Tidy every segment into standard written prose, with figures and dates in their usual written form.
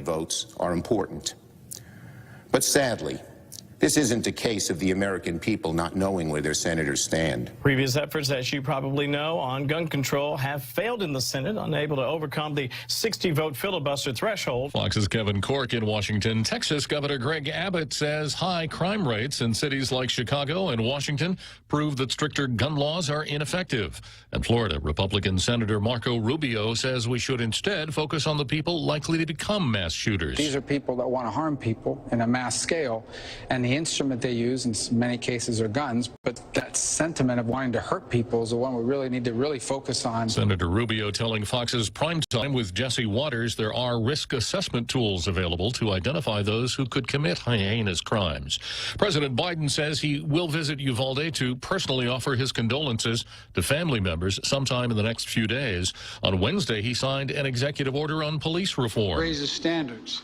votes are important. But sadly, this isn't a case of the American people not knowing where their senators stand. Previous efforts, as you probably know, on gun control have failed in the Senate, unable to overcome the 60-vote filibuster threshold. Fox's Kevin Corke in Washington. Texas Governor Greg Abbott says high crime rates in cities like Chicago and Washington prove that stricter gun laws are ineffective. And Florida Republican Senator Marco Rubio says we should instead focus on the people likely to become mass shooters. These are people that want to harm people in a mass scale, and the instrument they use in many cases are guns, but that sentiment of wanting to hurt people is the one we really need to focus on. Senator Rubio telling Fox's Primetime with Jesse Waters there are risk assessment tools available to identify those who could commit heinous crimes. President Biden says he will visit Uvalde to personally offer his condolences to family members sometime in the next few days. On Wednesday, he signed an executive order on police reform. Raises standards,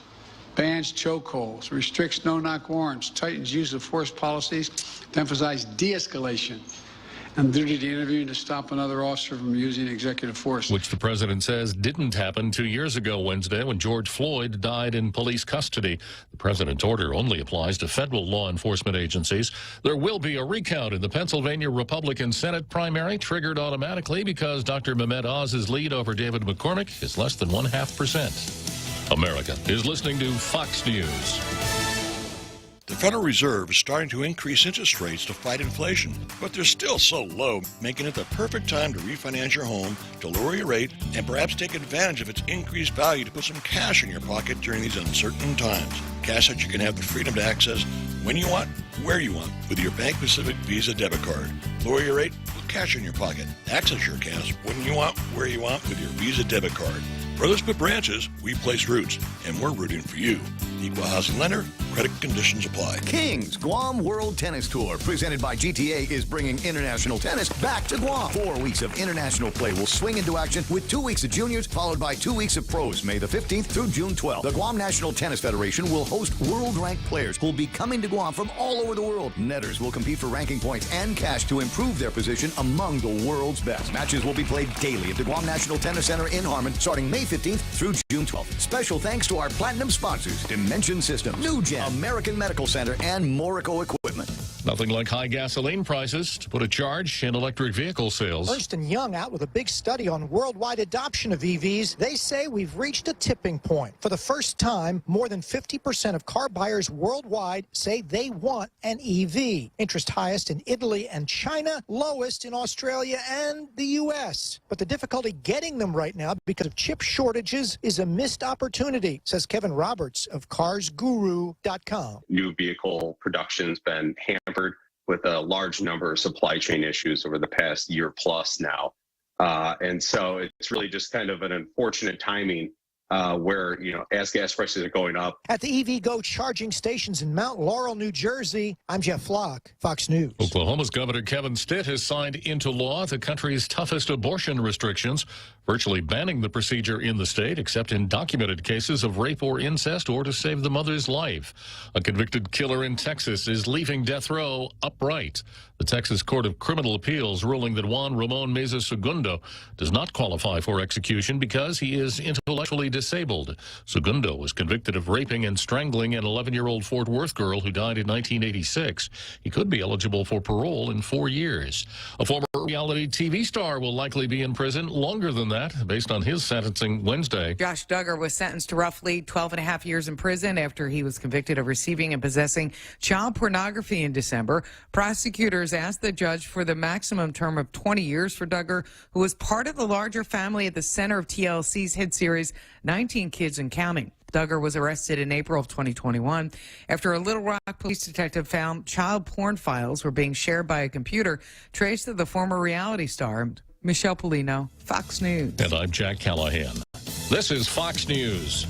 bans chokeholds, restricts no-knock warrants, tightens use of force policies to emphasize de-escalation and duty to intervene to stop another officer from using executive force. Which the president says didn't happen 2 years ago Wednesday when George Floyd died in police custody. The president's order only applies to federal law enforcement agencies. There will be a recount in the Pennsylvania Republican Senate primary, triggered automatically because Dr. Mehmet Oz's lead over David McCormick is less than 0.5%. America is listening to Fox News. The Federal Reserve is starting to increase interest rates to fight inflation, but they're still so low, making it the perfect time to refinance your home, to lower your rate, and perhaps take advantage of its increased value to put some cash in your pocket during these uncertain times. Cash that you can have the freedom to access when you want, where you want, with your Bank Pacific Visa debit card. Lower your rate, put cash in your pocket. Access your cash when you want, where you want, with your Visa debit card. Where those put branches, we place roots, and we're rooting for you. Equal housing lender, credit conditions apply. Kings Guam World Tennis Tour, presented by GTA, is bringing international tennis back to Guam. 4 weeks of international play will swing into action with 2 weeks of juniors, followed by 2 weeks of pros, May the 15th through June 12th. The Guam National Tennis Federation will host world-ranked players who will be coming to Guam from all over the world. Netters will compete for ranking points and cash to improve their position among the world's best. Matches will be played daily at the Guam National Tennis Center in Harmon, starting May 15th through June 12th. Special thanks to our platinum sponsors, Dimension Systems, New Gen, American Medical Center, and Morico Equipment. Nothing like high gasoline prices to put a charge in electric vehicle sales. Ernst & Young out with a big study on worldwide adoption of EVs. They say we've reached a tipping point. For the first time, more than 50% of car buyers worldwide say they want an EV. Interest highest in Italy and China, lowest in Australia and the U.S. But the difficulty getting them right now because of chip shortages is a missed opportunity, says Kevin Roberts of CarsGuru.com. New vehicle production's been hampered with a large number of supply chain issues over the past year plus now. And so it's really just kind of an unfortunate timing where, as gas prices are going up. At the EV Go charging stations in Mount Laurel, New Jersey, I'm Jeff Flock, Fox News. Oklahoma's Governor Kevin Stitt has signed into law the country's toughest abortion restrictions, virtually banning the procedure in the state except in documented cases of rape or incest or to save the mother's life. A convicted killer in Texas is leaving death row upright. The Texas Court of Criminal Appeals ruling that Juan Ramon Meza Segundo does not qualify for execution because he is intellectually disabled. Segundo was convicted of raping and strangling an 11-year-old Fort Worth girl who died in 1986. He could be eligible for parole in 4 years. A former reality TV star will likely be in prison longer than that, based on his sentencing Wednesday. Josh Duggar was sentenced to roughly 12 and a half years in prison after he was convicted of receiving and possessing child pornography in December. Prosecutors asked the judge for the maximum term of 20 years for Duggar, who was part of the larger family at the center of TLC's hit series 19 Kids and Counting. Duggar was arrested in April of 2021 after a Little Rock police detective found child porn files were being shared by a computer traced to the former reality star. Michelle Polino, Fox News. And I'm Jack Callahan. This is Fox News.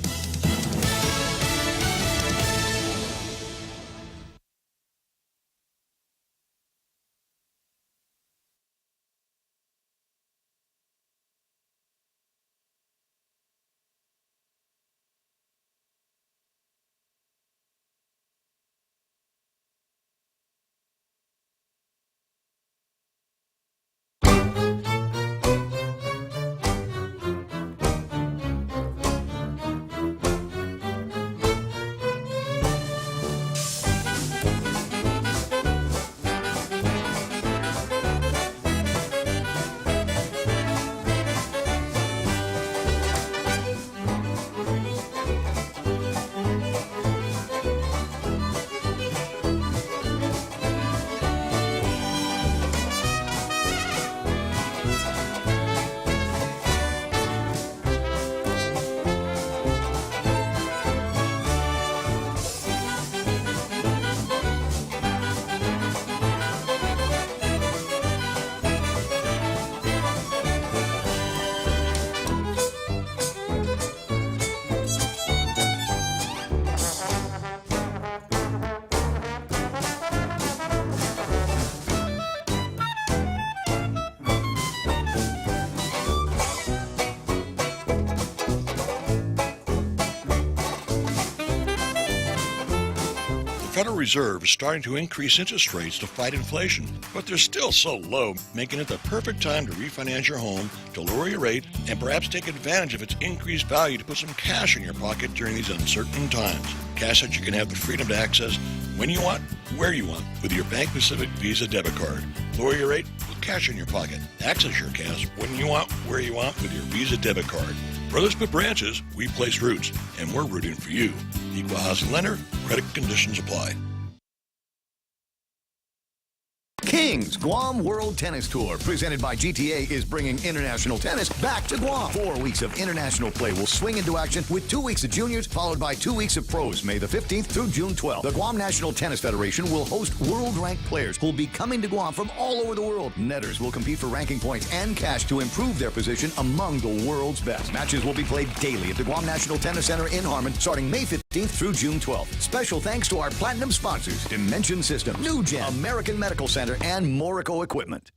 Federal Reserve is starting to increase interest rates to fight inflation, but they're still so low, making it the perfect time to refinance your home, to lower your rate, and perhaps take advantage of its increased value to put some cash in your pocket during these uncertain times. Cash that you can have the freedom to access when you want, where you want, with your Bank Pacific Visa debit card. Lower your rate with cash in your pocket. Access your cash when you want, where you want, with your Visa debit card. Brothers put branches, we place roots, and we're rooting for you. Equal housing lender, credit conditions apply. Kings Guam World Tennis Tour, presented by GTA, is bringing international tennis back to Guam. 4 weeks of international play will swing into action with 2 weeks of juniors, followed by 2 weeks of pros, May the 15th through June 12th. The Guam National Tennis Federation will host world-ranked players who will be coming to Guam from all over the world. Netters will compete for ranking points and cash to improve their position among the world's best. Matches will be played daily at the Guam National Tennis Center in Harmon, starting May 15th through June 12th. Special thanks to our platinum sponsors, Dimension Systems, New Gen, American Medical Center, and Morico Equipment.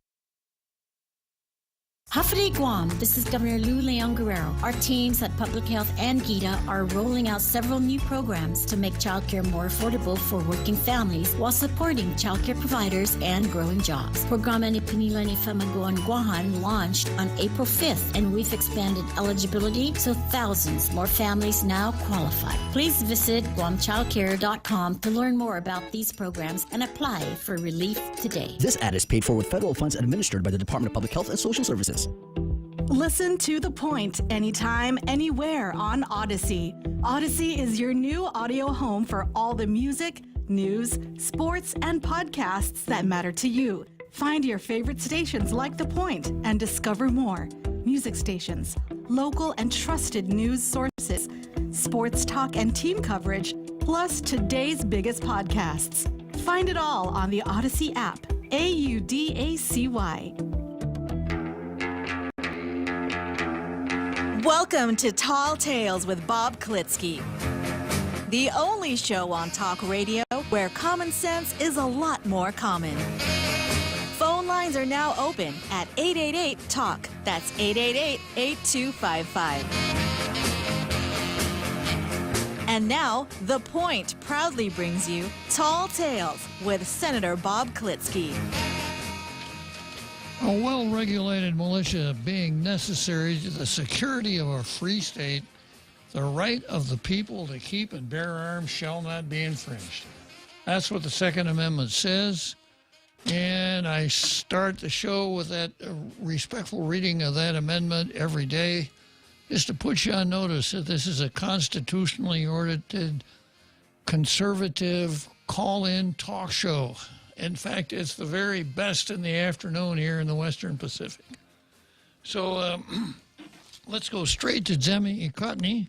Hafide Guam, this is Governor Lou Leon Guerrero. Our teams at Public Health and GITA are rolling out several new programs to make childcare more affordable for working families while supporting childcare providers and growing jobs. Programa ni Pinila ni Famaguan Guahan launched on April 5th, and we've expanded eligibility so thousands more families now qualify. Please visit guamchildcare.com to learn more about these programs and apply for relief today. This ad is paid for with federal funds administered by the Department of Public Health and Social Services. Listen to The Point anytime, anywhere on Odyssey. Odyssey is your new audio home for all the music, news, sports, and podcasts that matter to you. Find your favorite stations like The Point and discover more. Music stations, local and trusted news sources, sports talk and team coverage, plus today's biggest podcasts. Find it all on the Odyssey app. AUDACY. Welcome to Tall Tales with Bob Klitzkie, the only show on talk radio where common sense is a lot more common. Phone lines are now open at 888-TALK. That's 888-8255. And now, The Point proudly brings you Tall Tales with Senator Bob Klitzkie. A well-regulated militia being necessary to the security of our free state, the right of the people to keep and bear arms shall not be infringed. That's what the Second Amendment says, and I start the show with that respectful reading of that amendment every day, just to put you on notice that this is a constitutionally ordered, conservative call-in talk show. In fact, it's the very best in the afternoon here in the Western Pacific. So let's go straight to Zemi Ikotny.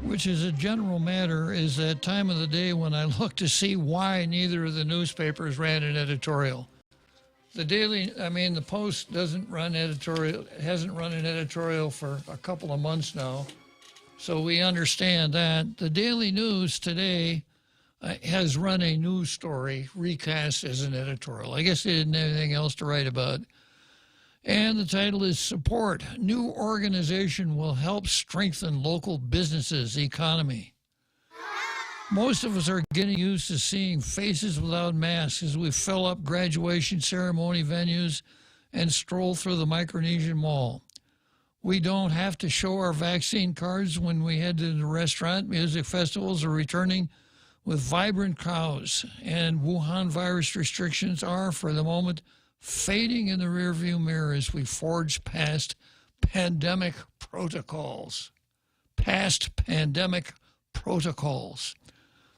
Which is a general matter, is that time of the day when I look to see why neither of the newspapers ran an editorial. The Post hasn't run an editorial for a couple of months now, so we understand that. The Daily News today has run a news story recast as an editorial. I guess they didn't have anything else to write about. And the title is Support. New organization will help strengthen local businesses' economy. Most of us are getting used to seeing faces without masks as we fill up graduation ceremony venues and stroll through the Micronesian Mall. We don't have to show our vaccine cards when we head to the restaurant. Music festivals are returning with vibrant crowds, and Wuhan virus restrictions are, for the moment, fading in the rearview mirror as we forge past pandemic protocols.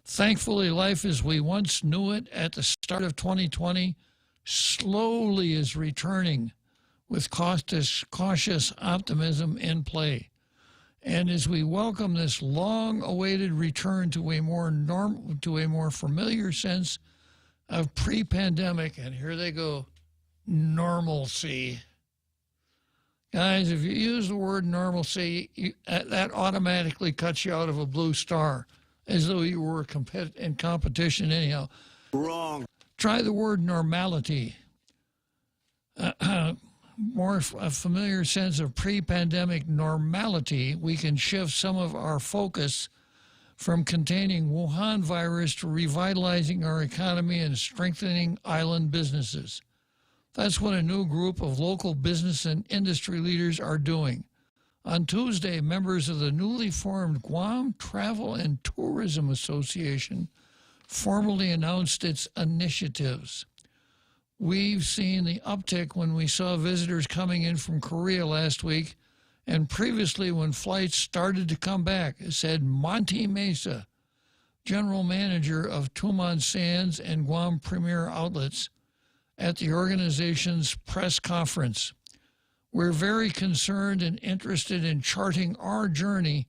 Thankfully, life as we once knew it at the start of 2020 slowly is returning with cautious optimism in play. And as we welcome this long-awaited return to a more familiar sense of pre-pandemic, and here they go, normalcy. Guys, if you use the word normalcy, that automatically cuts you out of a blue star, as though you were in competition anyhow. Wrong. Try the word normality. a familiar sense of pre-pandemic normality, we can shift some of our focus from containing Wuhan virus to revitalizing our economy and strengthening island businesses. That's what a new group of local business and industry leaders are doing. On Tuesday, members of the newly formed Guam Travel and Tourism Association formally announced its initiatives. We've seen the uptick when we saw visitors coming in from Korea last week, and previously when flights started to come back, said Monty Mesa, general manager of Tumon Sands and Guam Premier Outlets, at the organization's press conference. We're very concerned and interested in charting our journey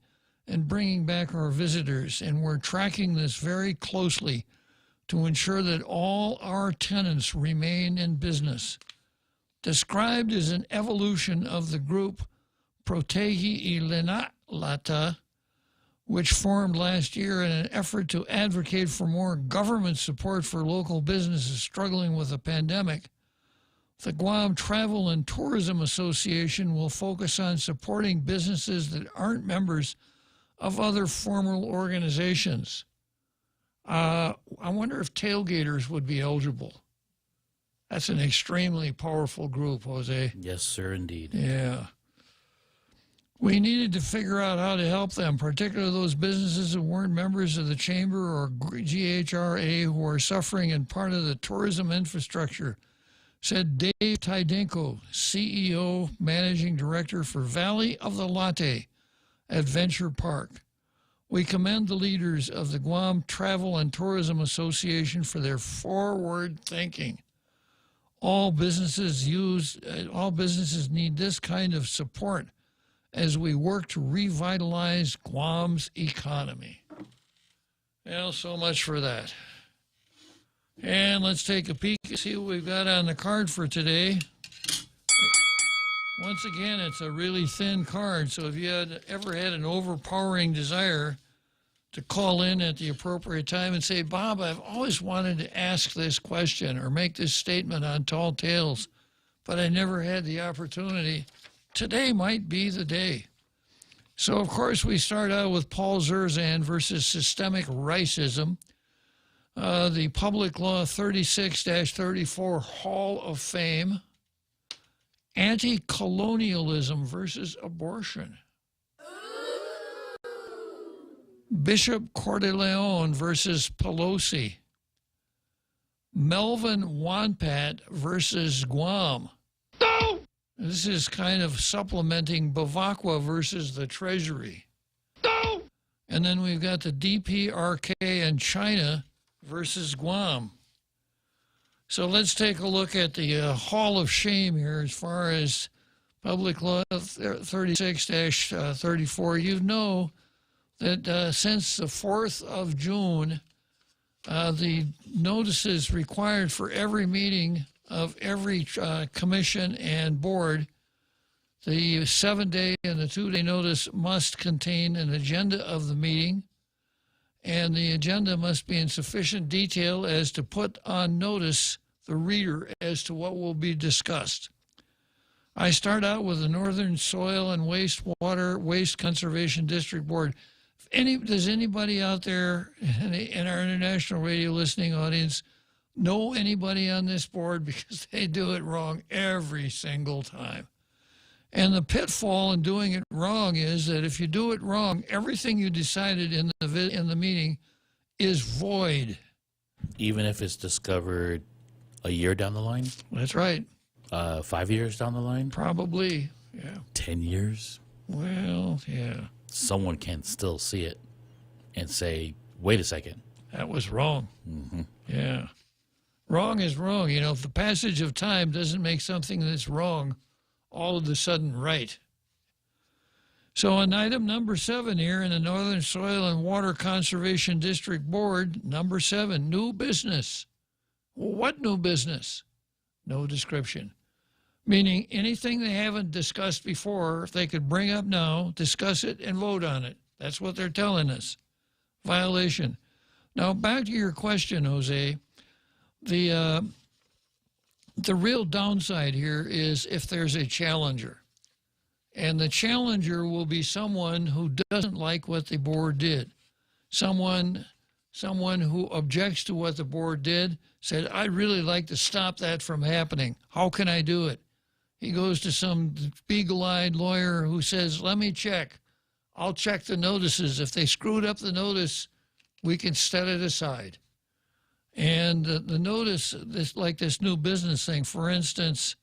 and bringing back our visitors, and we're tracking this very closely to ensure that all our tenants remain in business. Described as an evolution of the group Protegi Ilinalata, which formed last year in an effort to advocate for more government support for local businesses struggling with the pandemic, the Guam Travel and Tourism Association will focus on supporting businesses that aren't members of other formal organizations. I wonder if tailgaters would be eligible. That's an extremely powerful group, Jose. Yes, sir, indeed. Yeah. We needed to figure out how to help them, particularly those businesses who weren't members of the Chamber or GHRA who are suffering in part of the tourism infrastructure, said Dave Tydenko, CEO, Managing Director for Valley of the Latte at Venture Park. We commend the leaders of the Guam Travel and Tourism Association for their forward thinking. All businesses need this kind of support as we work to revitalize Guam's economy. Well, so much for that. And let's take a peek and see what we've got on the card for today. Once again, it's a really thin card, so if you had ever had an overpowering desire to call in at the appropriate time and say, Bob, I've always wanted to ask this question or make this statement on Tall Tales, but I never had the opportunity, today might be the day. So, of course, we start out with Paul Zerzan versus systemic racism. The Public Law 36-34 Hall of Fame. Anti-colonialism versus abortion. Bishop Cordelleone versus Pelosi. Melvin Wonpat versus Guam. No! This is kind of supplementing Bavacqua versus the Treasury. No! And then we've got the DPRK and China versus Guam. So let's take a look at the Hall of Shame here as far as Public Law 36-34. You know that since the 4th of June, the notices required for every meeting of every commission and board, the 7-day and the 2-day notice must contain an agenda of the meeting, and the agenda must be in sufficient detail as to put on notice the reader as to what will be discussed. I start out with the Northern Soil and Waste Conservation District Board. Does anybody out there in our international radio listening audience know anybody on this board? Because they do it wrong every single time. And the pitfall in doing it wrong is that if you do it wrong, everything you decided in the meeting is void. Even if it's discovered a year down the line? That's right. 5 years down the line? Probably, yeah. 10 years? Well, yeah. Someone can still see it and say, wait a second. That was wrong. Mm-hmm. Yeah. Wrong is wrong. You know, if the passage of time doesn't make something that's wrong all of a sudden right. So on item number 7 here in the Northern Soil and Water Conservation District Board, number 7, new business. Well, what new business? No description. Meaning anything they haven't discussed before, if they could bring up now, discuss it and vote on it. That's what they're telling us. Violation. Now, back to your question, Jose. The the real downside here is if there's a challenger. And the challenger will be someone who doesn't like what the board did. Someone who objects to what the board did, said, I'd really like to stop that from happening. How can I do it? He goes to some beagle-eyed lawyer who says, let me check. I'll check the notices. If they screwed up the notice, we can set it aside. And the notice, this new business thing, for instance,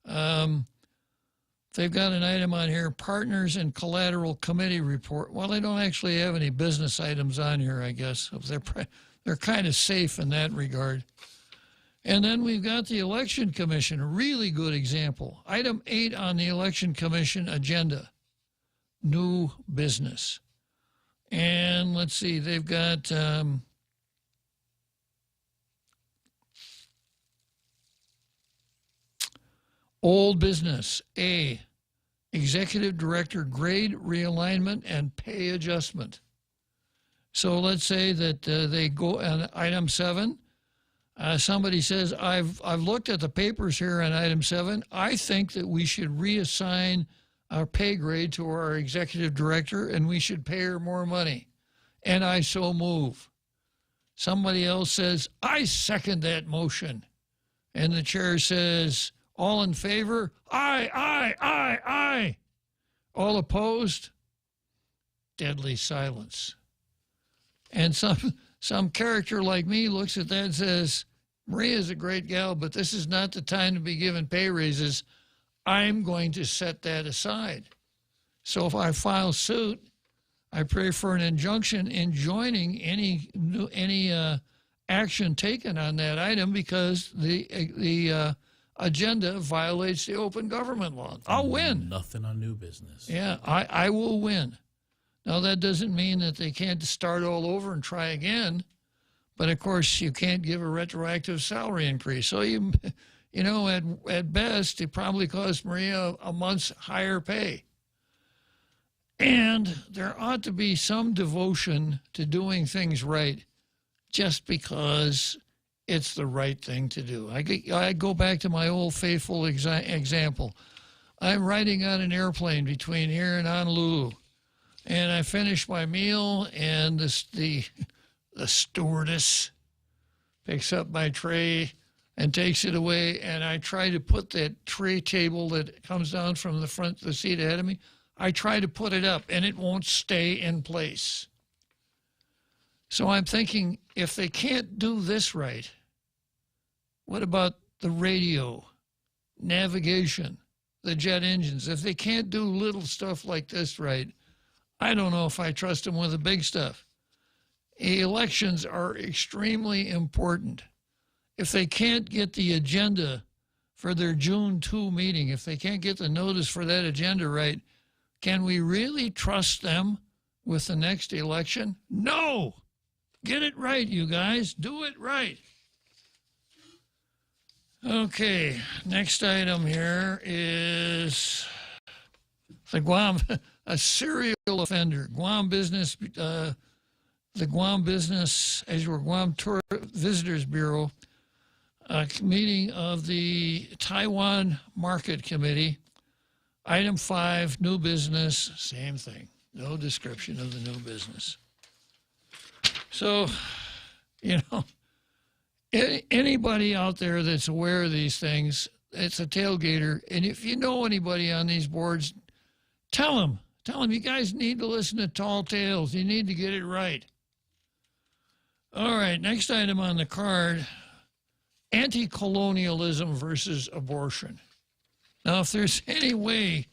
they've got an item on here, Partners and Collateral Committee Report. Well, they don't actually have any business items on here, I guess. They're kind of safe in that regard. And then we've got the Election Commission, a really good example. Item 8 on the Election Commission agenda, new business. And let's see, they've got old business, A, executive director grade realignment and pay adjustment. So let's say that they go on item 7. Somebody says, I've looked at the papers here on item 7. I think that we should reassign our pay grade to our executive director and we should pay her more money. And I so move. Somebody else says, I second that motion. And the chair says, all in favor? Aye, aye, aye, aye. All opposed? Deadly silence. And some character like me looks at that and says, Maria's a great gal, but this is not the time to be giving pay raises. I'm going to set that aside. So if I file suit, I pray for an injunction enjoining any action taken on that item because the agenda violates the open government law. I'll win. Nothing on new business. Yeah, I will win. Now, that doesn't mean that they can't start all over and try again. But, of course, you can't give a retroactive salary increase. So, you know, at best, it probably cost Maria a month's higher pay. And there ought to be some devotion to doing things right just because it's the right thing to do. I go back to my old faithful example. I'm riding on an airplane between here and Honolulu. And I finish my meal, and the stewardess picks up my tray and takes it away, and I try to put that tray table that comes down from the seat ahead of me, I try to put it up, and it won't stay in place. So I'm thinking, if they can't do this right, what about the radio, navigation, the jet engines? If they can't do little stuff like this right, I don't know if I trust them with the big stuff. Elections are extremely important. If they can't get the agenda for their June 2 meeting, if they can't get the notice for that agenda right, can we really trust them with the next election? No! Get it right, you guys. Do it right. Okay, next item here is the Guam, a serial offender. Guam business, the Guam Business, Guam Tour Visitors Bureau, meeting of the Taiwan Market Committee. Item 5, new business, same thing. No description of the new business. So, you know, anybody out there that's aware of these things, it's a tailgater. And if you know anybody on these boards, tell them you guys need to listen to tall tales. You need to get it right. All right, next item on the card, anti-colonialism versus abortion. Now, if there's any way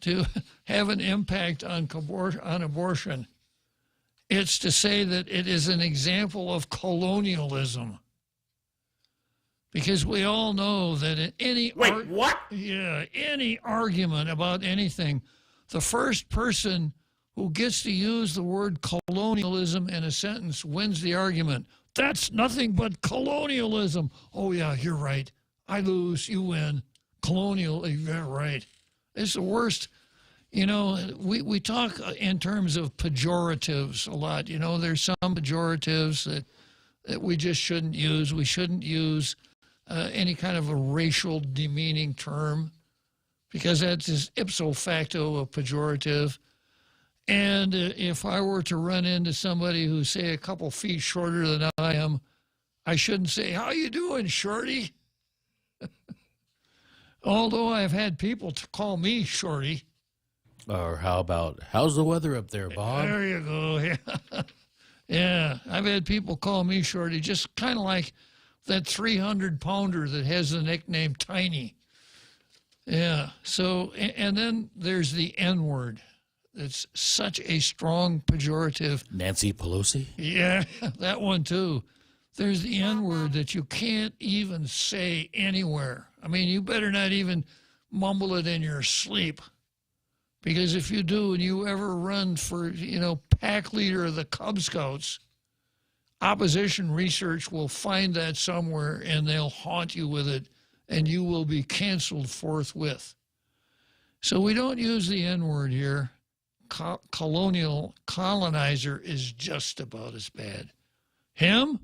to have an impact on abortion, it's to say that it is an example of colonialism. Because we all know that in any any argument about anything, the first person who gets to use the word colonialism in a sentence wins the argument. That's nothing but colonialism. Oh, yeah, you're right. I lose, you win. Colonial, you're right. It's the worst. You know, we talk in terms of pejoratives a lot. You know, there's some pejoratives that we just shouldn't use. We shouldn't use any kind of a racial demeaning term, because that is ipso facto a pejorative. And if I were to run into somebody who's, say, a couple feet shorter than I am, I shouldn't say, "How you doing, shorty?" Although I've had people to call me shorty. Or how about, "How's the weather up there, Bob?" There you go. Yeah. Yeah, I've had people call me shorty, just kind of like that 300-pounder that has the nickname Tiny. Yeah, so, and then there's the N-word. It's such a strong pejorative. Nancy Pelosi? Yeah, that one too. There's the N-word that you can't even say anywhere. I mean, you better not even mumble it in your sleep. Because if you do and you ever run for, pack leader of the Cub Scouts, opposition research will find that somewhere and they'll haunt you with it and you will be canceled forthwith. So we don't use the N-word here. Colonizer is just about as bad. Him?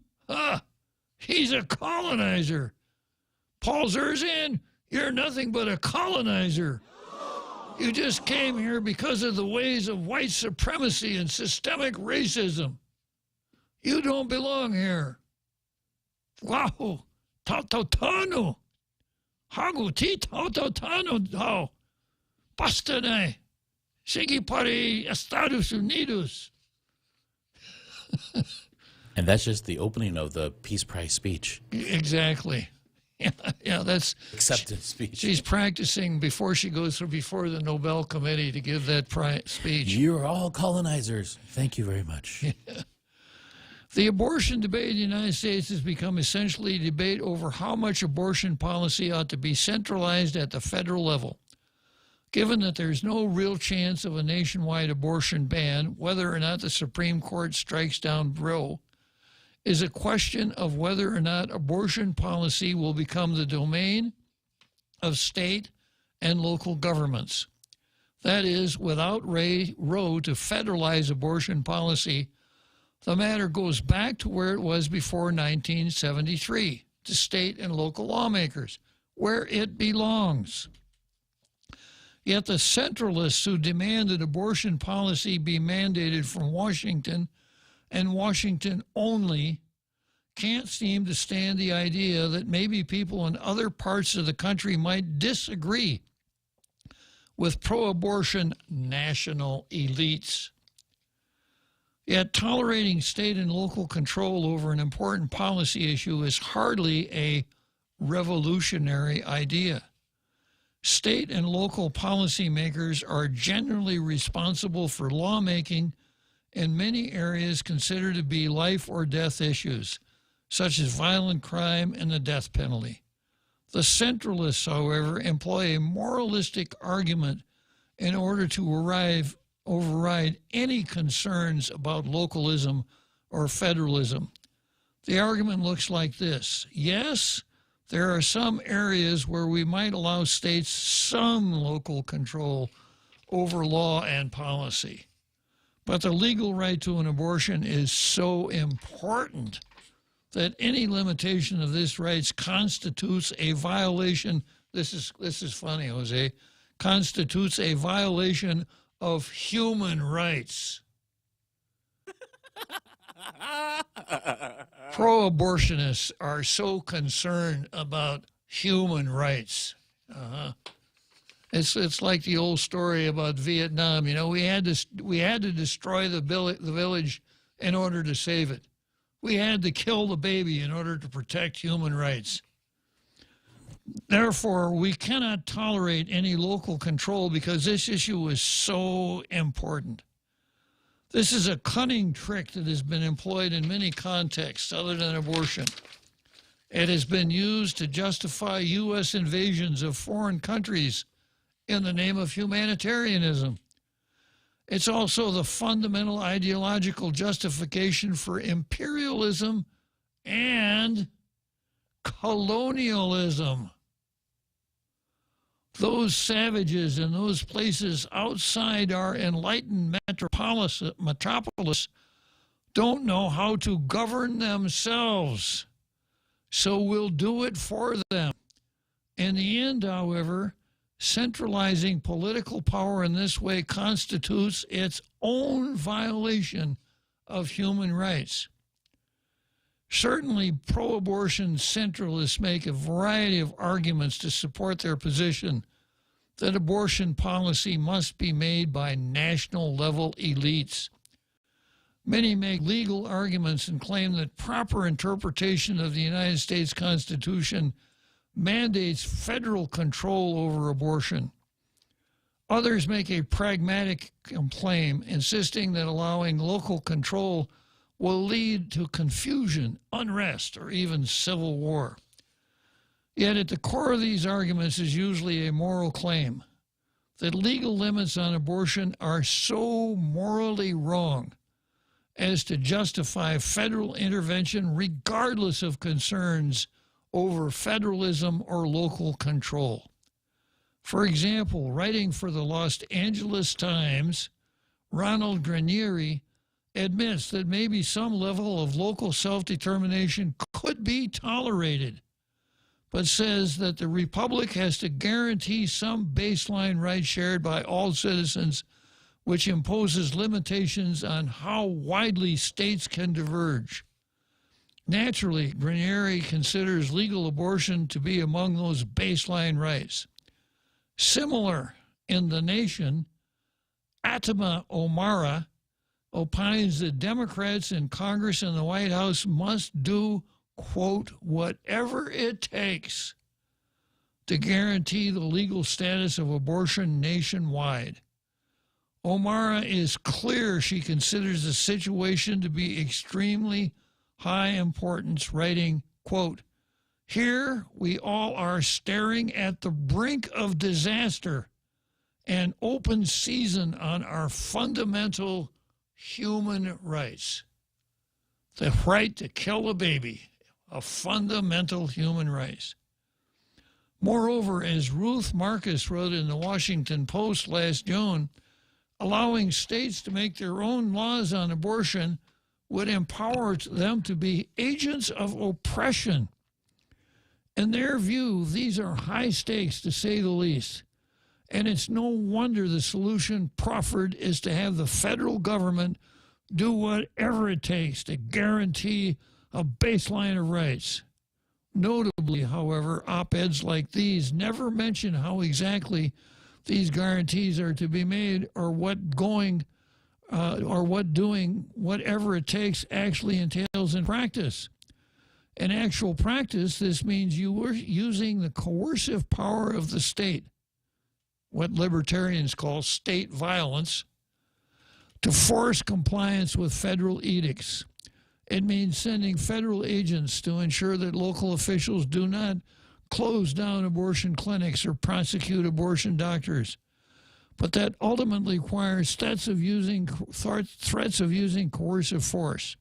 He's a colonizer. Paul Zerzan, you're nothing but a colonizer. You just came here because of the ways of white supremacy and systemic racism. You don't belong here. Wow. Tautano. Hagu ti tautano how. Bastane. Sigi para Estados Unidos. And that's just the opening of the Peace Prize speech. Exactly. Yeah, that's acceptance speech. She's practicing before she goes before the Nobel Committee to give that speech. You're all colonizers. Thank you very much. Yeah. The abortion debate in the United States has become essentially a debate over how much abortion policy ought to be centralized at the federal level. Given that there's no real chance of a nationwide abortion ban, whether or not the Supreme Court strikes down Roe is a question of whether or not abortion policy will become the domain of state and local governments. That is, without Roe to federalize abortion policy, the matter goes back to where it was before 1973, to state and local lawmakers, where it belongs. Yet the centralists who demanded abortion policy be mandated from Washington and Washington only can't seem to stand the idea that maybe people in other parts of the country might disagree with pro-abortion national elites. Yet tolerating state and local control over an important policy issue is hardly a revolutionary idea. State and local policymakers are generally responsible for lawmaking in many areas considered to be life or death issues, such as violent crime and the death penalty. The centralists, however, employ a moralistic argument in order to override any concerns about localism or federalism. The argument looks like this. Yes, there are some areas where we might allow states some local control over law and policy. But the legal right to an abortion is so important that any limitation of this right constitutes a violation. This is funny, Jose. Constitutes a violation of human rights. Pro-abortionists are so concerned about human rights. It's like the old story about Vietnam. You know, we had to destroy the village in order to save it. We had to kill the baby in order to protect human rights. Therefore, we cannot tolerate any local control because this issue is so important. This is a cunning trick that has been employed in many contexts other than abortion. It has been used to justify U.S. invasions of foreign countries in the name of humanitarianism. It's also the fundamental ideological justification for imperialism and colonialism. Those savages in those places outside our enlightened metropolis don't know how to govern themselves. so we'll do it for them. In the end, however, centralizing political power in this way constitutes its own violation of human rights. Certainly, pro-abortion centralists make a variety of arguments to support their position that abortion policy must be made by national-level elites. Many make legal arguments and claim that proper interpretation of the United States Constitution mandates federal control over abortion. Others make a pragmatic claim, insisting that allowing local control will lead to confusion, unrest, or even civil war. Yet at the core of these arguments is usually a moral claim that legal limits on abortion are so morally wrong as to justify federal intervention regardless of concerns over federalism or local control. For example, writing for the Los Angeles Times, Ronald Granieri admits that maybe some level of local self-determination could be tolerated, but says that the republic has to guarantee some baseline right shared by all citizens, which imposes limitations on how widely states can diverge. Naturally, Granieri considers legal abortion to be among those baseline rights. Similar in The Nation, Atama O'Mara opines that Democrats in Congress and the White House must do, quote, whatever it takes to guarantee the legal status of abortion nationwide. O'Mara is clear she considers the situation to be extremely high importance, writing, quote, here we all are staring at the brink of disaster and open season on our fundamental human rights. The right to kill a baby, a fundamental human right. Moreover, as Ruth Marcus wrote in the Washington Post last June, allowing states to make their own laws on abortion would empower them to be agents of oppression. In their view, these are high stakes, to say the least, and it's no wonder the solution proffered is to have the federal government do whatever it takes to guarantee a baseline of rights. Notably, however, op-eds like these never mention how exactly these guarantees are to be made or what doing whatever it takes actually entails in practice. In actual practice, this means you are using the coercive power of the state, what libertarians call state violence, to force compliance with federal edicts. It means sending federal agents to ensure that local officials do not close down abortion clinics or prosecute abortion doctors, but that ultimately requires threats of using coercive force.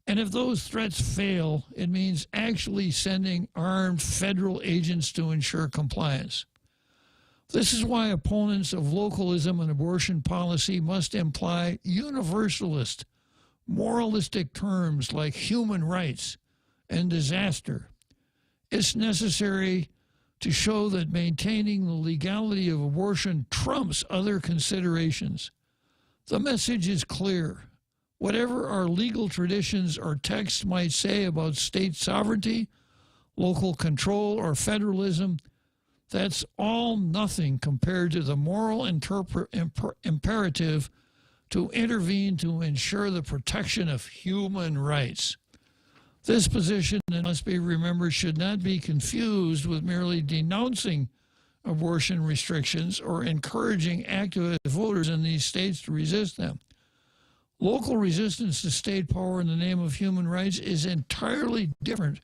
And if those threats fail, it means actually sending armed federal agents to ensure compliance. This is why opponents of localism and abortion policy must imply universalist, moralistic terms like human rights and disaster. It's necessary to show that maintaining the legality of abortion trumps other considerations. The message is clear. Whatever our legal traditions or texts might say about state sovereignty, local control, or federalism, that's all nothing compared to the moral imperative to intervene to ensure the protection of human rights. This position, it must be remembered, should not be confused with merely denouncing abortion restrictions or encouraging activist voters in these states to resist them. Local resistance to state power in the name of human rights is entirely different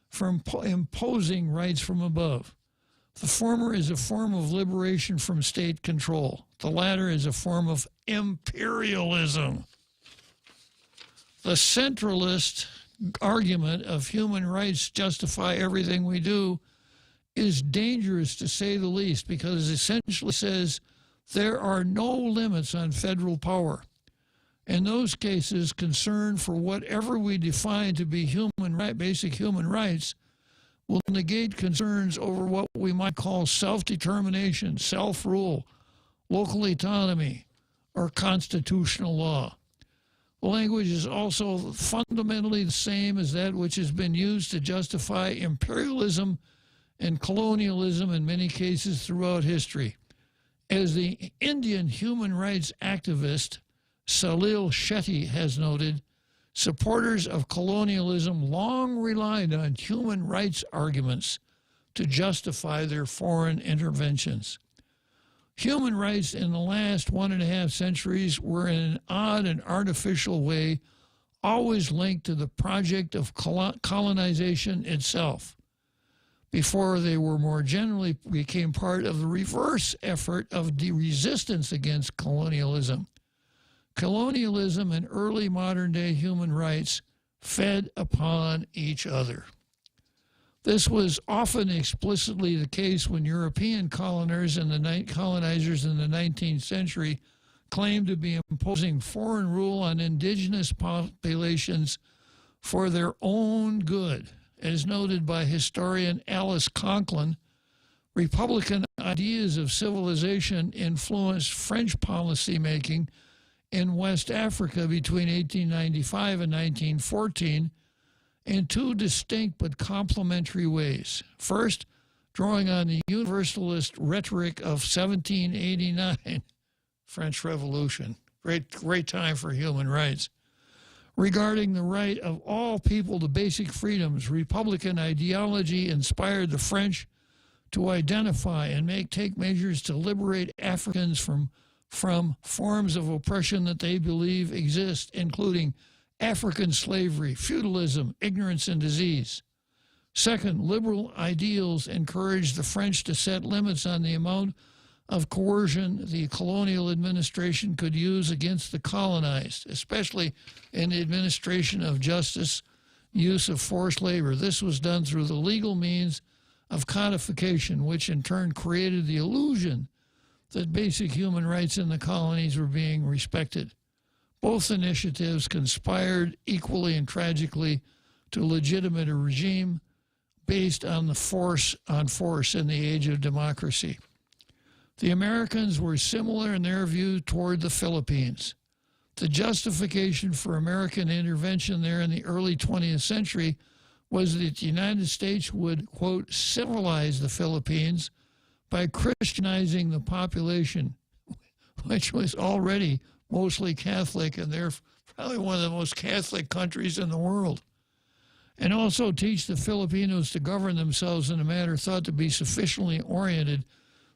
from imposing rights from above. The former is a form of liberation from state control. The latter is a form of imperialism. The centralist argument of human rights justify everything we do is dangerous, to say the least, because it essentially says there are no limits on federal power. In those cases, concern for whatever we define to be basic human rights will negate concerns over what we might call self-determination, self-rule, local autonomy, or constitutional law. The language is also fundamentally the same as that which has been used to justify imperialism and colonialism in many cases throughout history. As the Indian human rights activist Salil Shetty has noted, supporters of colonialism long relied on human rights arguments to justify their foreign interventions. Human rights in the last 1.5 centuries were in an odd and artificial way always linked to the project of colonization itself, before they were more generally became part of the reverse effort of the resistance against colonialism. Colonialism and early modern-day human rights fed upon each other. This was often explicitly the case when European colonizers in the 19th century claimed to be imposing foreign rule on indigenous populations for their own good. As noted by historian Alice Conklin, Republican ideas of civilization influenced French policymaking in West Africa between 1895 and 1914 in two distinct but complementary ways. First, drawing on the universalist rhetoric of 1789, French Revolution, great time for human rights. Regarding the right of all people to basic freedoms, Republican ideology inspired the French to identify and take measures to liberate Africans from forms of oppression that they believe exist, including African slavery, feudalism, ignorance, and disease. Second, liberal ideals encouraged the French to set limits on the amount of coercion the colonial administration could use against the colonized, especially in the administration of justice, use of forced labor. This was done through the legal means of codification, which in turn created the illusion that basic human rights in the colonies were being respected. Both initiatives conspired equally and tragically to legitimate a regime based on the force in the age of democracy. The Americans were similar in their view toward the Philippines. The justification for American intervention there in the early 20th century was that the United States would, quote, civilize the Philippines by Christianizing the population, which was already mostly Catholic, and they're probably one of the most Catholic countries in the world, and also teach the Filipinos to govern themselves in a manner thought to be sufficiently oriented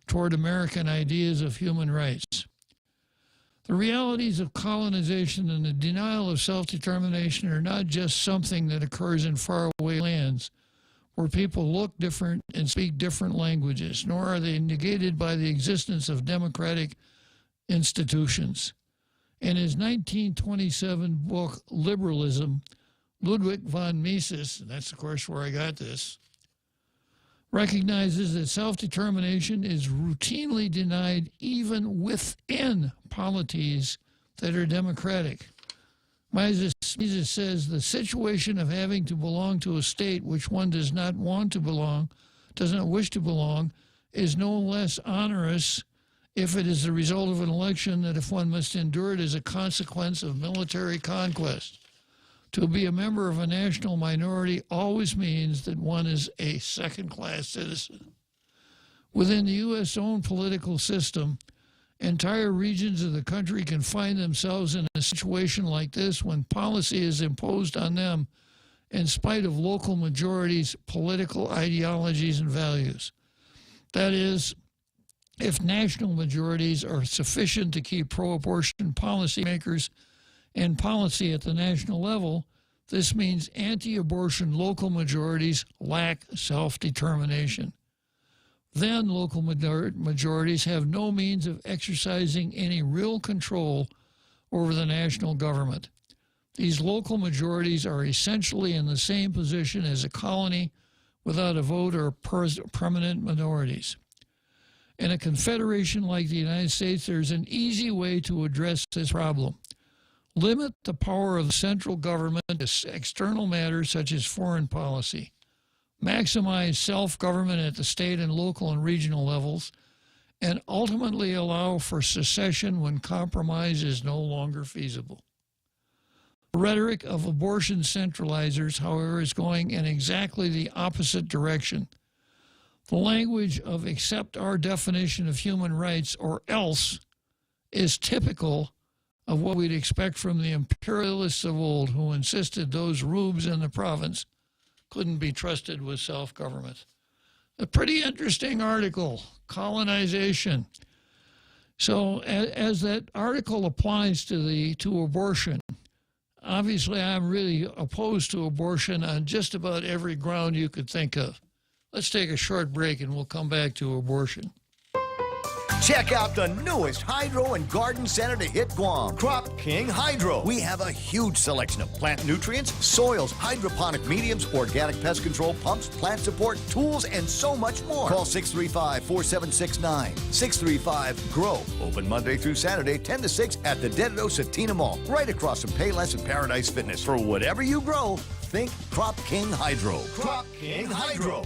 toward American ideas of human rights. The realities of colonization and the denial of self-determination are not just something that occurs in faraway lands where people look different and speak different languages, nor are they negated by the existence of democratic institutions. In his 1927 book, Liberalism, Ludwig von Mises, and that's of course where I got this, recognizes that self-determination is routinely denied even within polities that are democratic. Mises says the situation of having to belong to a state which one does not wish to belong, is no less onerous if it is the result of an election than if one must endure it as a consequence of military conquest. To be a member of a national minority always means that one is a second-class citizen. Within the U.S. own political system, entire regions of the country can find themselves in a situation like this when policy is imposed on them in spite of local majorities' political ideologies and values. That is, if national majorities are sufficient to keep pro-abortion policymakers in policy at the national level, this means anti-abortion local majorities lack self-determination. Then local majorities have no means of exercising any real control over the national government. These local majorities are essentially in the same position as a colony without a vote or permanent minorities. In a confederation like the United States, there's an easy way to address this problem. limit the power of the central government to external matters such as foreign policy, maximize self-government at the state and local and regional levels, and ultimately allow for secession when compromise is no longer feasible. The rhetoric of abortion centralizers, however, is going in exactly the opposite direction. The language of accept our definition of human rights or else is typical of what we'd expect from the imperialists of old who insisted those rubes in the province couldn't be trusted with self-government. A pretty interesting article, colonization. So as that article applies to abortion, obviously I'm really opposed to abortion on just about every ground you could think of. Let's take a short break and we'll come back to abortion. Check out the newest hydro and garden center to hit Guam, Crop King Hydro. We have a huge selection of plant nutrients, soils, hydroponic mediums, organic pest control pumps, plant support, tools, and so much more. Call 635-4769. 635-GROW. Open Monday through Saturday, 10 to 6 at the Dededo Satina Mall, right across from Payless and Paradise Fitness. For whatever you grow, think Crop King Hydro. Crop King Hydro.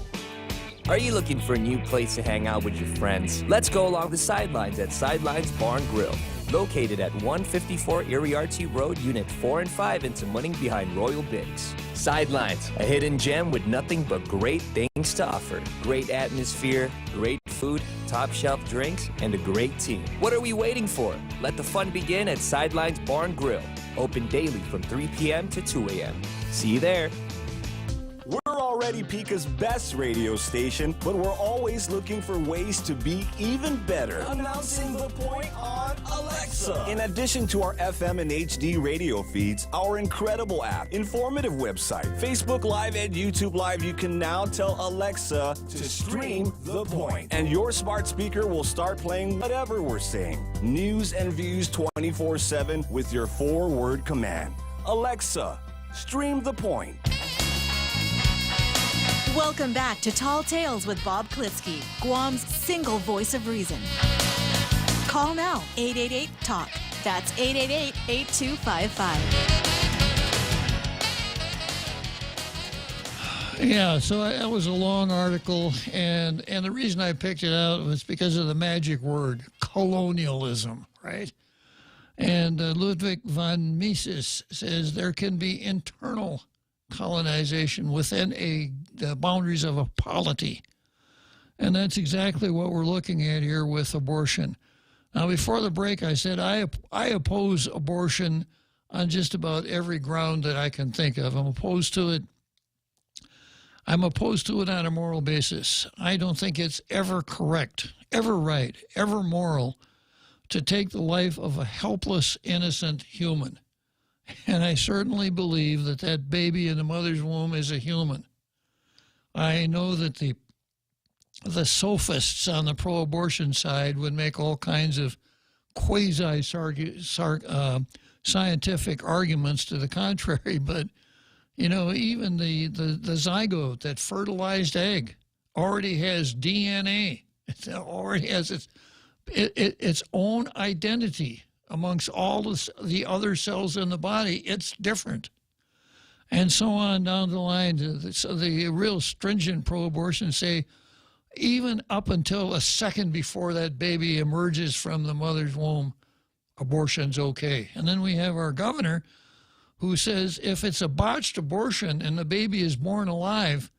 Are you looking for a new place to hang out with your friends? Let's go along the sidelines at Sidelines Bar and Grill. Located at 154 Iriarty Road, Unit 4 and 5 in Tamuning behind Royal Bigs. Sidelines, a hidden gem with nothing but great things to offer. Great atmosphere, great food, top shelf drinks, and a great team. What are we waiting for? Let the fun begin at Sidelines Bar and Grill. Open daily from 3 p.m. to 2 a.m. See you there. We're already Pika's best radio station, but we're always looking for ways to be even better. Announcing the point on Alexa. In addition to our FM and HD radio feeds, our incredible app, informative website, Facebook Live, and YouTube Live, you can now tell Alexa to stream The Point. And your smart speaker will start playing whatever we're saying. News and views 24/7 with your 4-word command. Alexa, stream The Point. Welcome back to Tall Tales with Bob Klitzkie, Guam's single voice of reason. Call now, 888-TALK. That's 888-8255. Yeah, so that was a long article, and the reason I picked it out was because of the magic word, colonialism, right? And Ludwig von Mises says there can be internal colonization within the boundaries of a polity. And that's exactly what we're looking at here with abortion. Now, before the break, I said I oppose abortion on just about every ground that I can think of. I'm opposed to it on a moral basis. I don't think it's ever correct, ever right, ever moral to take the life of a helpless, innocent human. And I certainly believe that that baby in the mother's womb is a human. I know that the sophists on the pro-abortion side would make all kinds of quasi-scientific arguments to the contrary, but, you know, even the zygote, that fertilized egg, already has DNA. It already has its own identity. Amongst all the other cells in the body, it's different. And so on down the line. So the real stringent pro-abortion say even up until a second before that baby emerges from the mother's womb, abortion's okay. And then we have our governor who says if it's a botched abortion and the baby is born alive,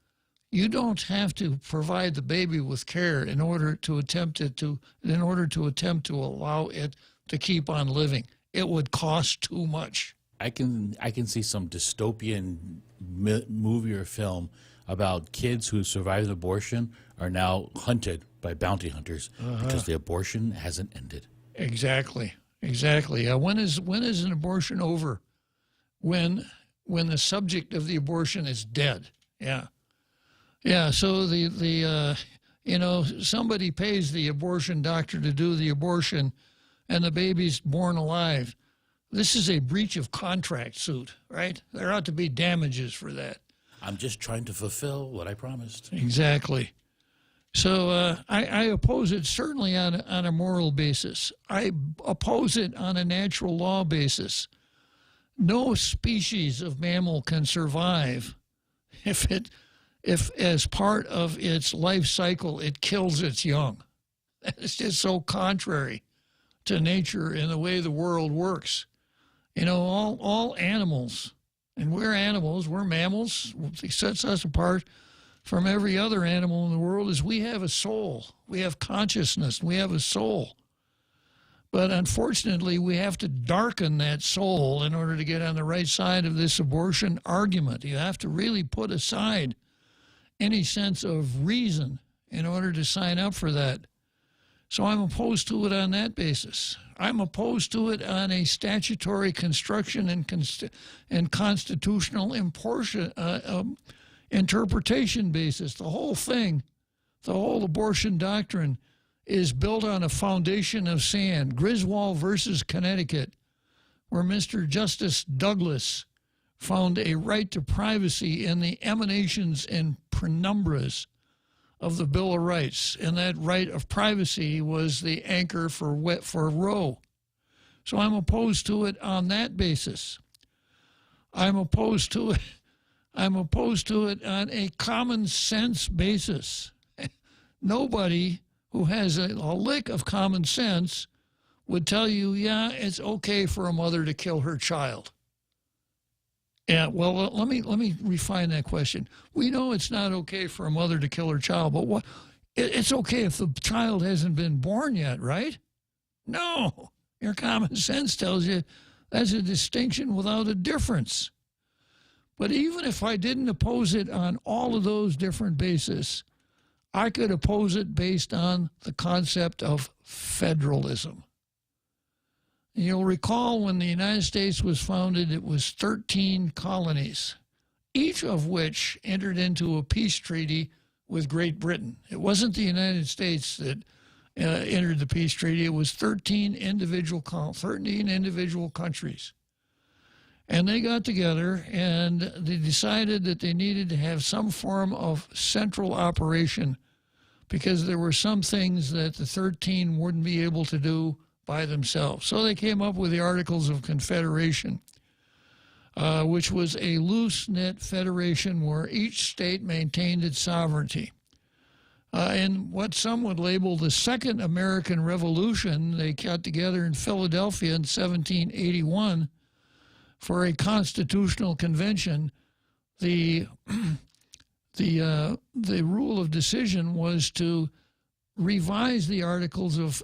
you don't have to provide the baby with care in order to attempt to allow it to keep on living. It would cost too much. I can see some dystopian movie or film about kids who survived abortion are now hunted by bounty hunters because the abortion hasn't ended. Exactly. When is an abortion over? When the subject of the abortion is dead. Yeah. So somebody pays the abortion doctor to do the abortion, and the baby's born alive. This is a breach of contract suit, right? There ought to be damages for that. I'm just trying to fulfill what I promised. Exactly. So I oppose it certainly on a moral basis. I oppose it on a natural law basis. No species of mammal can survive if as part of its life cycle it kills its young. It's just so contrary to nature and the way the world works. You know, all animals, and we're animals, we're mammals. What sets us apart from every other animal in the world is we have a soul. We have consciousness. We have a soul. But unfortunately, we have to darken that soul in order to get on the right side of this abortion argument. You have to really put aside any sense of reason in order to sign up for that. So I'm opposed to it on that basis. I'm opposed to it on a statutory construction and constitutional interpretation basis. The whole thing, the whole abortion doctrine, is built on a foundation of sand. Griswold versus Connecticut, where Mr. Justice Douglas found a right to privacy in the emanations and penumbras of the Bill of Rights, and that right of privacy was the anchor for Roe. So I'm opposed to it on that basis. I'm opposed to it on a common sense basis. Nobody who has a lick of common sense would tell you, yeah, it's okay for a mother to kill her child. Yeah, well, let me refine that question. We know it's not okay for a mother to kill her child, but what? It's okay if the child hasn't been born yet, right? No, your common sense tells you that's a distinction without a difference. But even if I didn't oppose it on all of those different bases, I could oppose it based on the concept of federalism. You'll recall when the United States was founded, it was 13 colonies, each of which entered into a peace treaty with Great Britain. It wasn't the United States that entered the peace treaty. It was 13 individual countries. And they got together and they decided that they needed to have some form of central operation because there were some things that the 13 wouldn't be able to do by themselves. So they came up with the Articles of Confederation, which was a loose-knit federation where each state maintained its sovereignty. In what some would label the Second American Revolution, they got together in Philadelphia in 1781 for a constitutional convention. The rule of decision was to revise the Articles of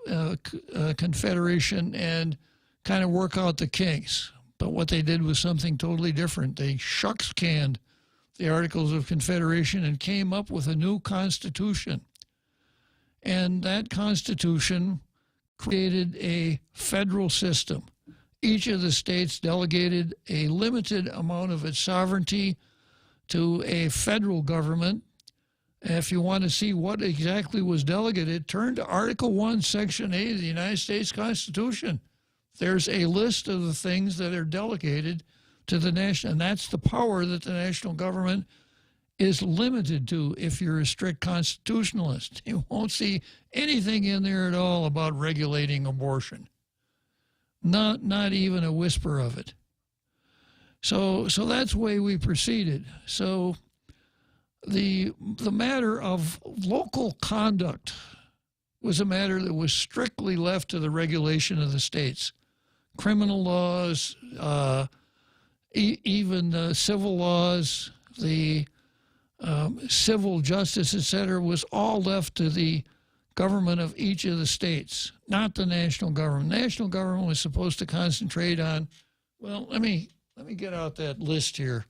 Confederation and kind of work out the kinks. But what they did was something totally different. They shucks-canned the Articles of Confederation and came up with a new constitution. And that constitution created a federal system. Each of the states delegated a limited amount of its sovereignty to a federal government. If you want to see what exactly was delegated, turn to Article 1, Section 8 of the United States Constitution. There's a list of the things that are delegated to the national, and that's the power that the national government is limited to if you're a strict constitutionalist. You won't see anything in there at all about regulating abortion. Not even a whisper of it. So that's the way we proceeded. So the matter of local conduct was a matter that was strictly left to the regulation of the states. Criminal laws, even civil laws, the civil justice, etc., was all left to the government of each of the states, not the national government. National government was supposed to concentrate on, well, let me get out that list here.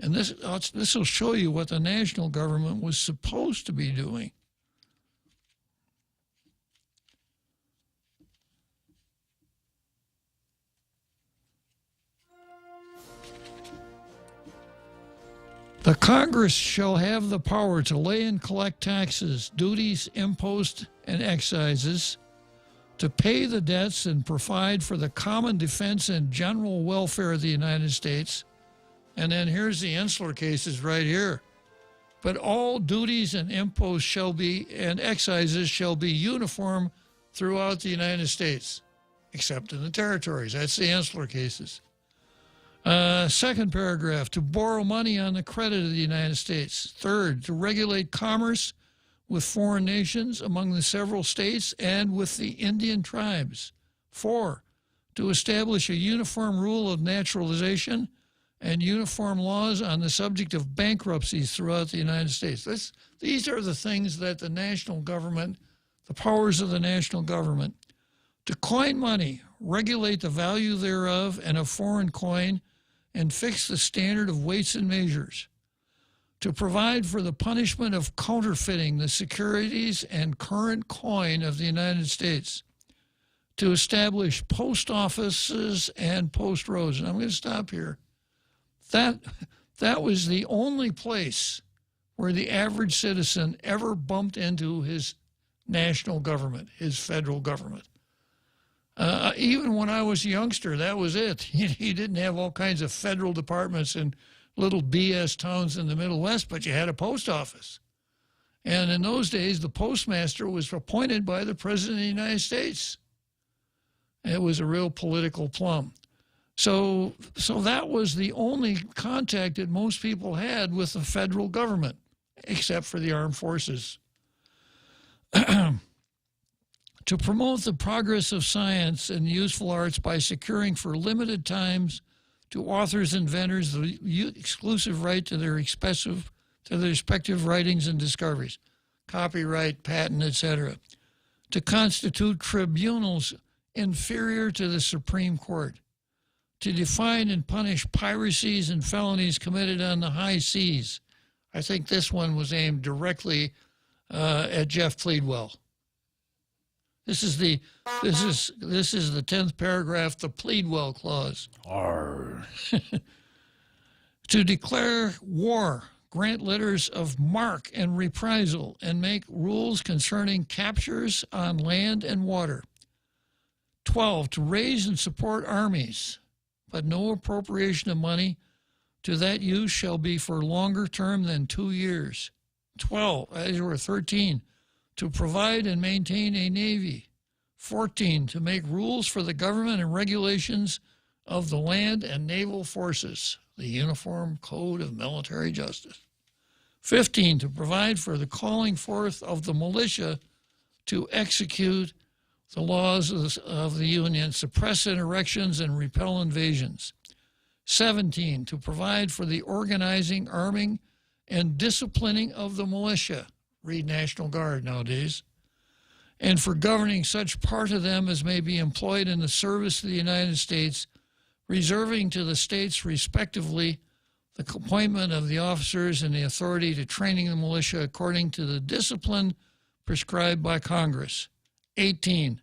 And this will show you what the national government was supposed to be doing. The Congress shall have the power to lay and collect taxes, duties, imposts, and excises, to pay the debts and provide for the common defense and general welfare of the United States. And then here's the insular cases right here. But all duties and imposts shall be, and excises shall be uniform throughout the United States, except in the territories. That's the insular cases. Second paragraph, to borrow money on the credit of the United States. Third, to regulate commerce with foreign nations among the several states and with the Indian tribes. 4, to establish a uniform rule of naturalization and uniform laws on the subject of bankruptcies throughout the United States. These are the things that the national government, the powers of the national government, to coin money, regulate the value thereof and of foreign coin, and fix the standard of weights and measures, to provide for the punishment of counterfeiting the securities and current coin of the United States, to establish post offices and post roads. And I'm going to stop here. That was the only place where the average citizen ever bumped into his national government, his federal government. Even when I was a youngster, that was it. He didn't have all kinds of federal departments in little BS towns in the Middle West, but you had a post office. And in those days, the postmaster was appointed by the President of the United States. It was a real political plum. So that was the only contact that most people had with the federal government, except for the armed forces. To promote the progress of science and the useful arts by securing for limited times to authors and inventors the exclusive right to their respective writings and discoveries, copyright, patent, etc. To constitute tribunals inferior to the Supreme Court. To define and punish piracies and felonies committed on the high seas. I think this one was aimed directly at Jeff Pleadwell. This is the 10th paragraph, the Pleadwell clause. Arr. To declare war, grant letters of marque and reprisal, and make rules concerning captures on land and water. 12, to raise and support armies, but no appropriation of money to that use shall be for longer term than 2 years. 13, to provide and maintain a navy. 14, to make rules for the government and regulations of the land and naval forces, the Uniform Code of Military Justice. 15, to provide for the calling forth of the militia to execute the laws of the Union, suppress insurrections, and repel invasions. 17, to provide for the organizing, arming, and disciplining of the militia, read National Guard nowadays, and for governing such part of them as may be employed in the service of the United States, reserving to the states respectively the appointment of the officers and the authority to training the militia according to the discipline prescribed by Congress. 18,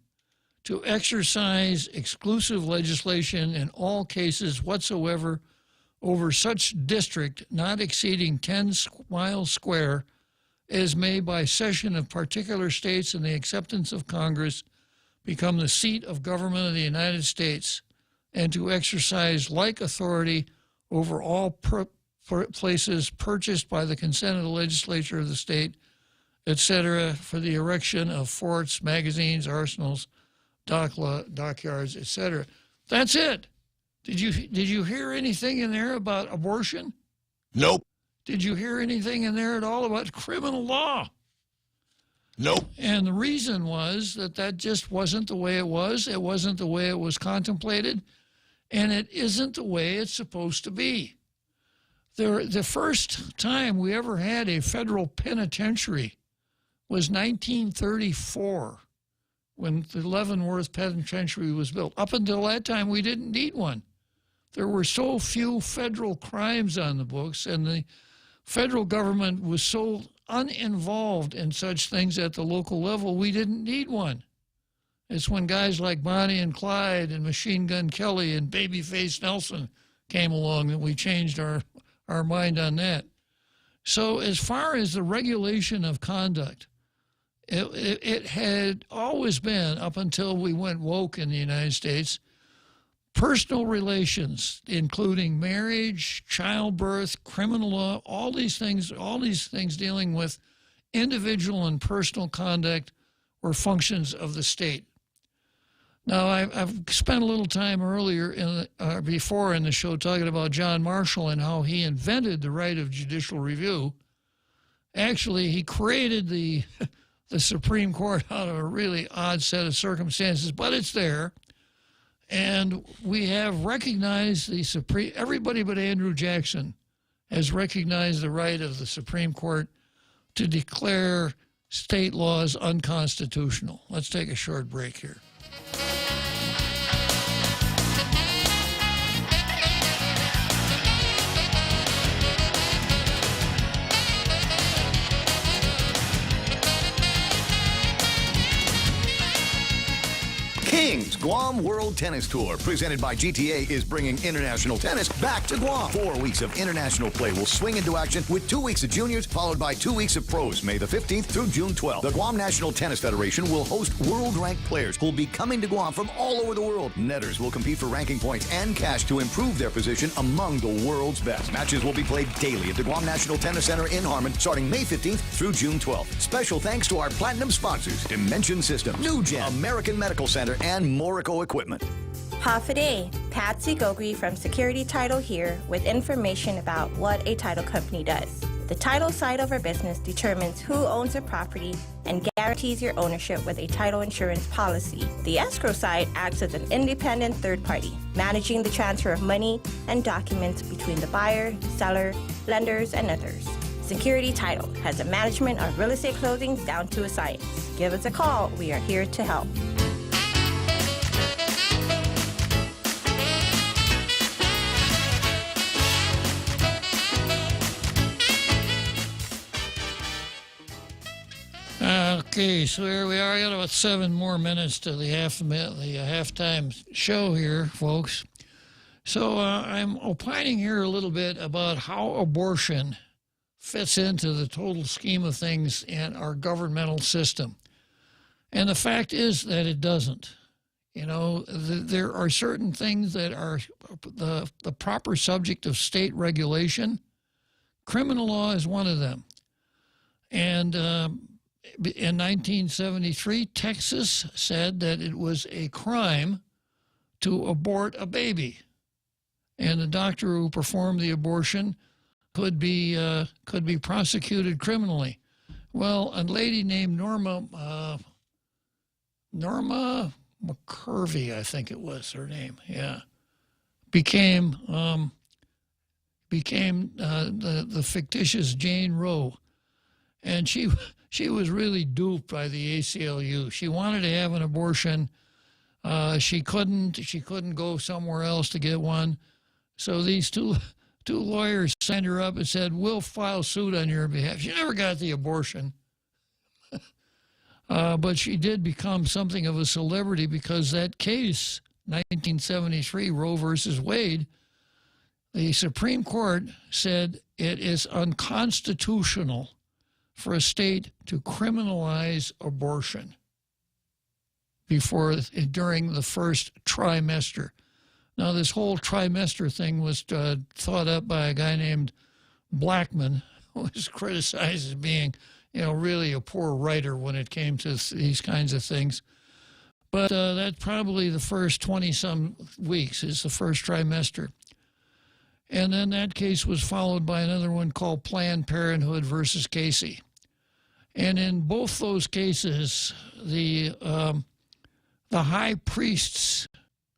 to exercise exclusive legislation in all cases whatsoever over such district not exceeding 10 miles square as may by cession of particular states and the acceptance of Congress become the seat of government of the United States, and to exercise like authority over all places purchased by the consent of the legislature of the state, etc., for the erection of forts, magazines, arsenals, dockyards, etc. That's it. Did you hear anything in there about abortion? Nope. Did you hear anything in there at all about criminal law? Nope. And the reason was that just wasn't the way it was. It wasn't the way it was contemplated. And it isn't the way it's supposed to be. The first time we ever had a federal penitentiary was 1934, when the Leavenworth Penitentiary was built. Up until that time, we didn't need one. There were so few federal crimes on the books, and the federal government was so uninvolved in such things at the local level, we didn't need one. It's when guys like Bonnie and Clyde and Machine Gun Kelly and Babyface Nelson came along that we changed our mind on that. So as far as the regulation of conduct, it had always been, up until we went woke in the United States, personal relations, including marriage, childbirth, criminal law, all these things dealing with individual and personal conduct were functions of the state. Now, I've spent a little time earlier before in the show talking about John Marshall and how he invented the right of judicial review. Actually, he created the Supreme Court out of a really odd set of circumstances, but it's there. And we have recognized everybody but Andrew Jackson has recognized the right of the Supreme Court to declare state laws unconstitutional. Let's take a short break here. Kings Guam World Tennis Tour, presented by GTA, is bringing international tennis back to Guam. 4 weeks of international play will swing into action with 2 weeks of juniors, followed by 2 weeks of pros, May the 15th through June 12th. The Guam National Tennis Federation will host world-ranked players who will be coming to Guam from all over the world. Netters will compete for ranking points and cash to improve their position among the world's best. Matches will be played daily at the Guam National Tennis Center in Harmon, starting May 15th through June 12th. Special thanks to our platinum sponsors, Dimension Systems, New Gen, American Medical Center, and Morico Equipment. Half a day. Patsy Gogri from Security Title here with information about what a title company does. The title side of our business determines who owns a property and guarantees your ownership with a title insurance policy. The escrow side acts as an independent third party, managing the transfer of money and documents between the buyer, seller, lenders, and others. Security Title has a management of real estate closings down to a science. Give us a call. We are here to help. Okay, so here we are. I got about 7 more minutes to the halftime show here, folks. So I'm opining here a little bit about how abortion fits into the total scheme of things in our governmental system. And the fact is that it doesn't. You know, there are certain things that are the proper subject of state regulation. Criminal law is one of them. And in 1973, Texas said that it was a crime to abort a baby, and the doctor who performed the abortion could be prosecuted criminally. Well, a lady named Norma McCurvey, I think it was her name, yeah, became the fictitious Jane Roe, and she was really duped by the ACLU. She wanted to have an abortion. She couldn't go somewhere else to get one. So these two lawyers signed her up and said, "We'll file suit on your behalf." She never got the abortion. But she did become something of a celebrity because that case, 1973, Roe versus Wade, the Supreme Court said it is unconstitutional for a state to criminalize abortion during the first trimester. Now, this whole trimester thing was thought up by a guy named Blackman, who was criticized as being, really a poor writer when it came to these kinds of things. But that's probably the first 20-some weeks is the first trimester. And then that case was followed by another one called Planned Parenthood versus Casey. And in both those cases, the high priests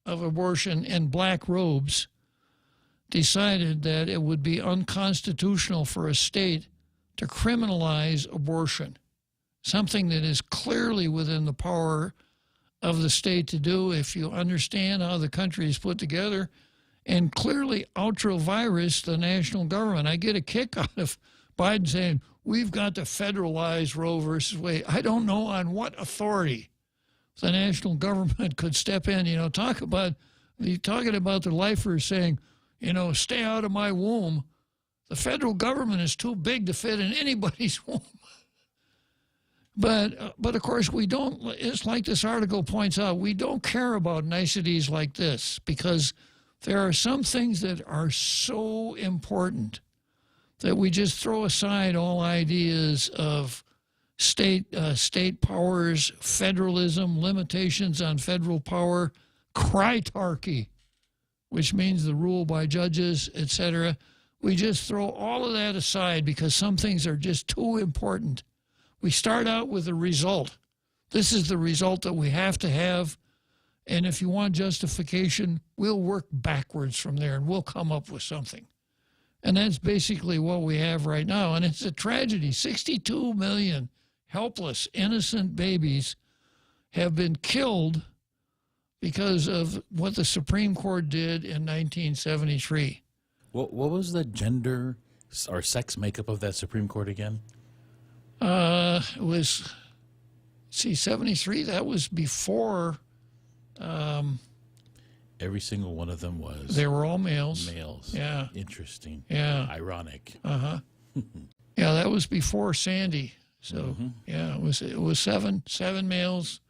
of abortion in black robes decided that it would be unconstitutional for a state to criminalize abortion, something that is clearly within the power of the state to do if you understand how the country is put together, and clearly ultra-virus the national government. I get a kick out of Biden saying, we've got to federalize Roe versus Wade. I don't know on what authority the national government could step in. Talking about the lifers saying, stay out of my womb. The federal government is too big to fit in anybody's womb. But of course, we don't, it's like this article points out, we don't care about niceties like this because there are some things that are so important that we just throw aside all ideas of state powers, federalism, limitations on federal power, critarchy, which means the rule by judges, etc. We just throw all of that aside because some things are just too important. We start out with a result. This is the result that we have to have. And if you want justification, we'll work backwards from there and we'll come up with something. And that's basically what we have right now. And it's a tragedy. 62 million helpless, innocent babies have been killed because of what the Supreme Court did in 1973. What was the gender or sex makeup of that Supreme Court again? It was, 73, that was before. Every single one of them was. They were all males. Males. Yeah. Interesting. Yeah. Ironic. Uh-huh. Yeah, that was before Sandy. So, yeah, it was seven males,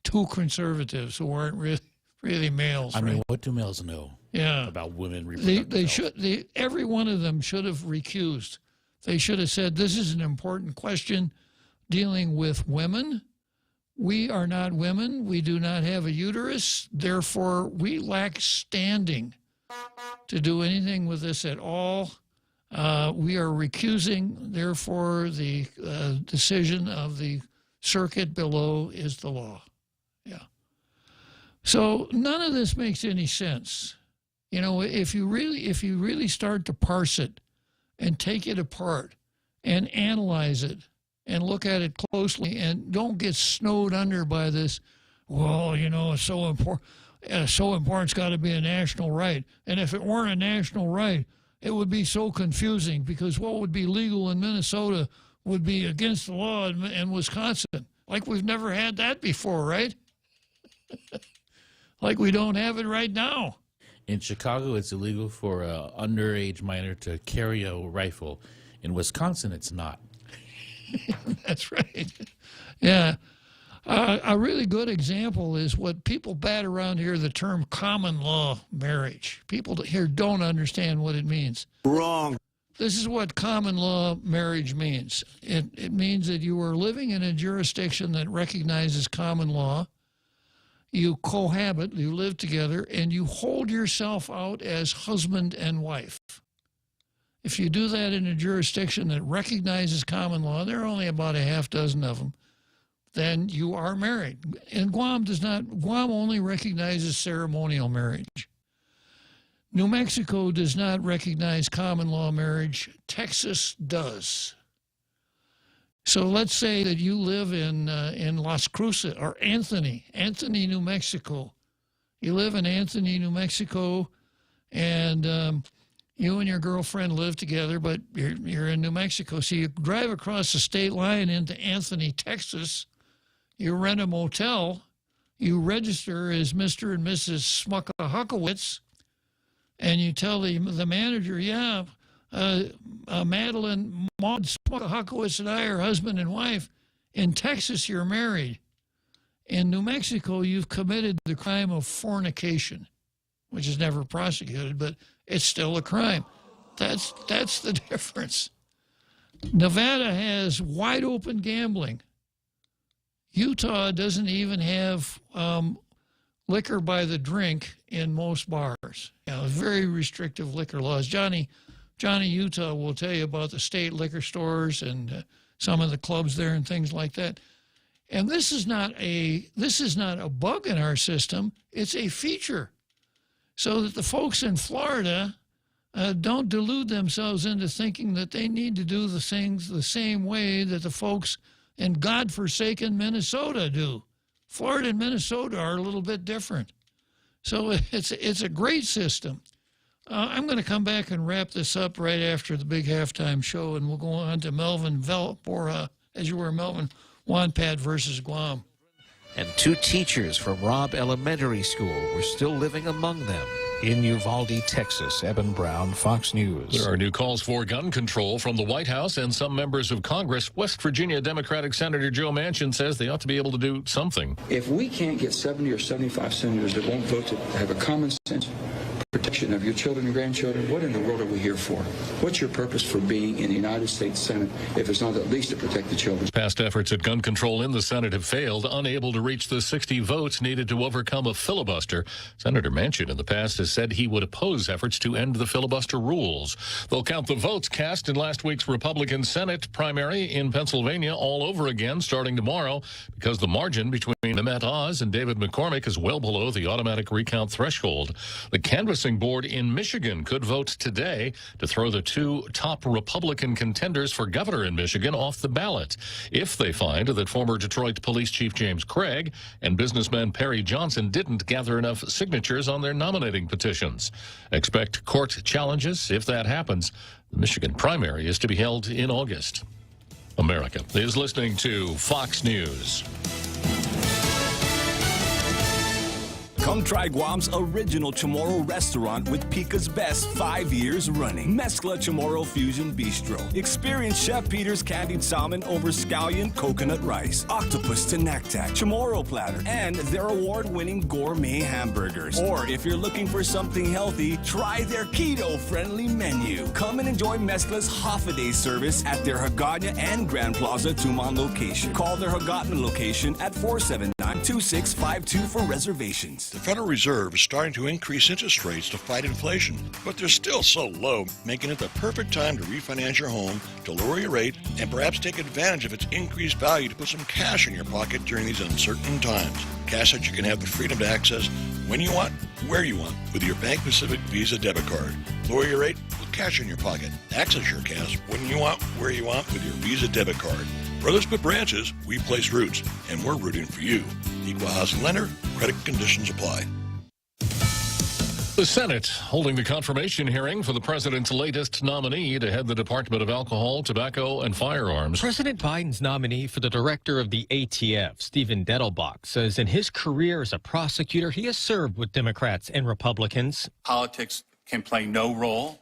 2 conservatives who weren't really males. I right? mean, what do males know about women reproductive health? Every one of them should have recused. They should have said, this is an important question dealing with women. We are not women. We do not have a uterus. Therefore, we lack standing to do anything with this at all. We are recusing. Therefore, the decision of the circuit below is the law. Yeah. So none of this makes any sense. You know, if you really start to parse it and take it apart and analyze it and look at it closely and don't get snowed under by this, well, you know, it's so important. It's got to be a national right. And if it weren't a national right, it would be so confusing because what would be legal in Minnesota would be against the law in Wisconsin. Like we've never had that before, right? Like we don't have it right now. In Chicago, it's illegal for an underage minor to carry a rifle. In Wisconsin, it's not. That's right. Yeah. A really good example is what people bat around here, the term common law marriage. People here don't understand what it means. Wrong. This is what common law marriage means. It means that you are living in a jurisdiction that recognizes common law. You cohabit, you live together, and you hold yourself out as husband and wife. If you do that in a jurisdiction that recognizes common law, there are only about a half dozen of them, then you are married. And Guam only recognizes ceremonial marriage. New Mexico does not recognize common law marriage. Texas does. So let's say that you live in Las Cruces or Anthony, New Mexico. You live in Anthony, New Mexico, and you and your girlfriend live together, but you're in New Mexico. So you drive across the state line into Anthony, Texas. You rent a motel. You register as Mr. and Mrs. Smuckahukowitz, and you tell the manager, yeah, Madeline Maud Smuckahukowitz and I are husband and wife. In Texas, you're married. In New Mexico, you've committed the crime of fornication, which is never prosecuted, but it's still a crime. That's the difference. Nevada has wide open gambling. Utah doesn't even have liquor by the drink in most bars. You know, very restrictive liquor laws. Johnny Utah will tell you about the state liquor stores and some of the clubs there and things like that. And this is not a bug in our system. It's a feature, so that the folks in Florida don't delude themselves into thinking that they need to do the things the same way that the folks in godforsaken Minnesota do. Florida and Minnesota are a little bit different. So it's a great system. I'm going to come back and wrap this up right after the big halftime show, and we'll go on to Melvin Melvin Wanpad versus Guam. And 2 teachers from Robb Elementary School were still living among them. In Uvalde, Texas, Eben Brown, Fox News. There are new calls for gun control from the White House and some members of Congress. West Virginia Democratic Senator Joe Manchin says they ought to be able to do something. If we can't get 70 or 75 senators that won't vote to have a common sense protection of your children and grandchildren, what in the world are we here for? What's your purpose for being in the United States Senate if it's not at least to protect the children? Past efforts at gun control in the Senate have failed, unable to reach the 60 votes needed to overcome a filibuster. Senator Manchin in the past has said he would oppose efforts to end the filibuster rules. They'll count the votes cast in last week's Republican Senate primary in Pennsylvania all over again starting tomorrow because the margin between Mehmet Oz and David McCormick is well below the automatic recount threshold. The canvassing board in Michigan could vote today to throw the two top Republican contenders for governor in Michigan off the ballot if they find that former Detroit Police Chief James Craig and businessman Perry Johnson didn't gather enough signatures on their nominating petitions. Expect court challenges if that happens. The Michigan primary is to be held in August. America is listening to Fox News. Come try Guam's original Chamorro restaurant with Pica's best 5 years running. Mezcla Chamorro Fusion Bistro. Experience Chef Peter's candied salmon over scallion coconut rice, octopus to naktak, Chamorro platter, and their award-winning gourmet hamburgers. Or if you're looking for something healthy, try their keto-friendly menu. Come and enjoy Mezcla's half-a-day service at their Hagåtña and Grand Plaza Tumon location. Call their Hagåtña location at 479-2652 for reservations. The Federal Reserve is starting to increase interest rates to fight inflation, but they're still so low, making it the perfect time to refinance your home, to lower your rate, and perhaps take advantage of its increased value to put some cash in your pocket during these uncertain times. Cash that you can have the freedom to access when you want, where you want, with your Bank Pacific Visa debit card. Lower your rate with cash in your pocket. Access your cash when you want, where you want, with your Visa debit card. Brothers put branches, we place roots, and we're rooting for you. Equal housing lender, credit conditions apply. The Senate holding the confirmation hearing for the president's latest nominee to head the Department of Alcohol, Tobacco, and Firearms. President Biden's nominee for the director of the ATF, Stephen Dettelbach, says in his career as a prosecutor, he has served with Democrats and Republicans. Politics can play no role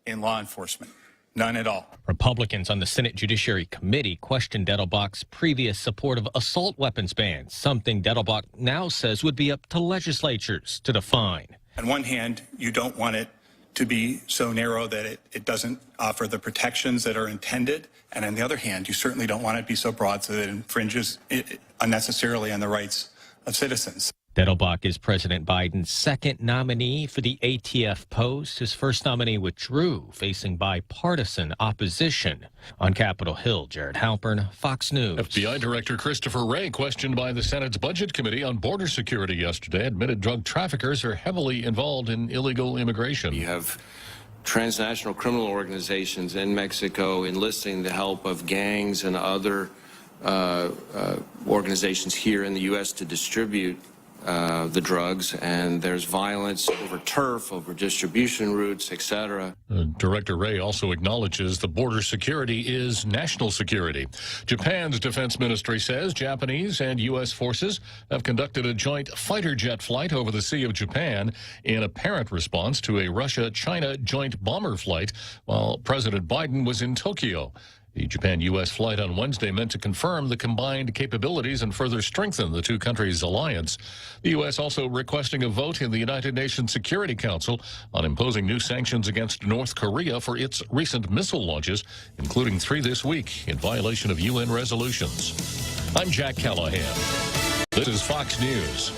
in law enforcement. None at all. Republicans on the Senate Judiciary Committee questioned Dettelbach's previous support of assault weapons bans, something Dettelbach now says would be up to legislatures to define. On one hand, you don't want it to be so narrow that it doesn't offer the protections that are intended. And on the other hand, you certainly don't want it to be so broad so that it infringes unnecessarily on the rights of citizens. Dettelbach is President Biden's second nominee for the ATF post. His first nominee withdrew, facing bipartisan opposition. On Capitol Hill, Jared Halpern, Fox News. FBI Director Christopher Wray, questioned by the Senate's Budget Committee on border security yesterday, admitted drug traffickers are heavily involved in illegal immigration. You have transnational criminal organizations in Mexico enlisting the help of gangs and other organizations here in the U.S. to distribute the drugs, and there's violence over turf, over distribution routes, etc. Director Wray also acknowledges the border security is national security. Japan's defense ministry says Japanese and U.S. forces have conducted a joint fighter jet flight over the Sea of Japan in apparent response to a Russia-China joint bomber flight while President Biden was in Tokyo. The Japan-U.S. flight on Wednesday meant to confirm the combined capabilities and further strengthen the two countries' alliance. The U.S. also requesting a vote in the United Nations Security Council on imposing new sanctions against North Korea for its recent missile launches, including 3 this week, in violation of UN resolutions. I'm Jack Callahan. This is Fox News.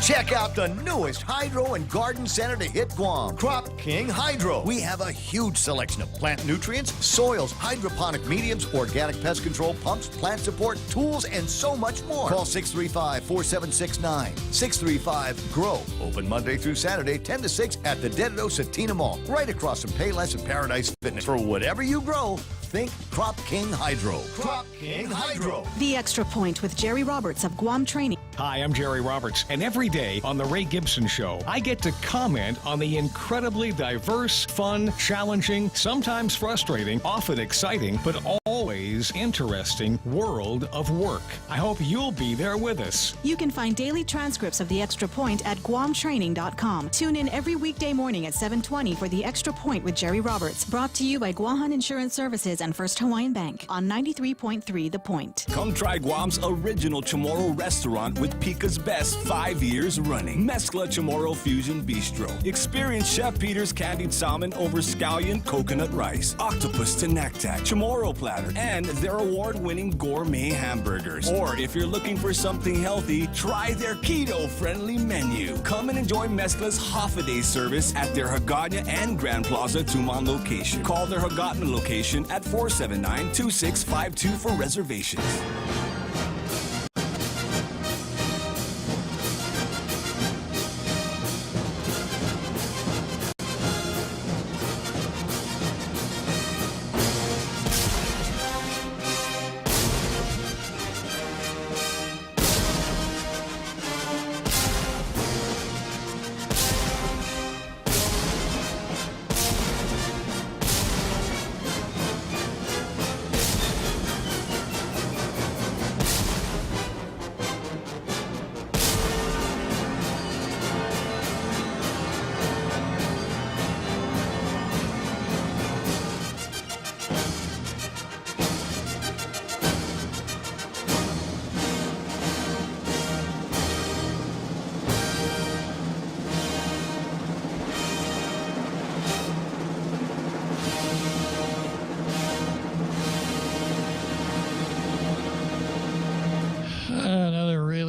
Check out the newest hydro and garden center to hit Guam, Crop King Hydro. We have a huge selection of plant nutrients, soils, hydroponic mediums, organic pest control pumps, plant support, tools, and so much more. Call 635-4769. 635-GROW. Open Monday through Saturday, 10 to 6 at the Dededo Satina Mall, right across from Payless and Paradise Fitness. For whatever you grow, think Crop King Hydro. Crop King Hydro. The Extra Point with Jerry Roberts of Guam Training. Hi, I'm Jerry Roberts, and every day on The Ray Gibson Show, I get to comment on the incredibly diverse, fun, challenging, sometimes frustrating, often exciting, but always always interesting world of work. I hope you'll be there with us. You can find daily transcripts of The Extra Point at guamtraining.com. Tune in every weekday morning at 7:20 for The Extra Point with Jerry Roberts. Brought to you by Guahan Insurance Services and First Hawaiian Bank on 93.3 The Point. Come try Guam's original Chamorro restaurant with Pica's Best 5 years running. Mezcla Chamorro Fusion Bistro. Experience Chef Peter's candied salmon over scallion coconut rice, octopus to naktak, Chamorro platter, and their award-winning gourmet hamburgers. Or if you're looking for something healthy, try their keto-friendly menu. Come and enjoy Mezcla's half-a-day service at their Hagåtña and Grand Plaza Tuman location. Call their Hagåtña location at 479-2652 for reservations.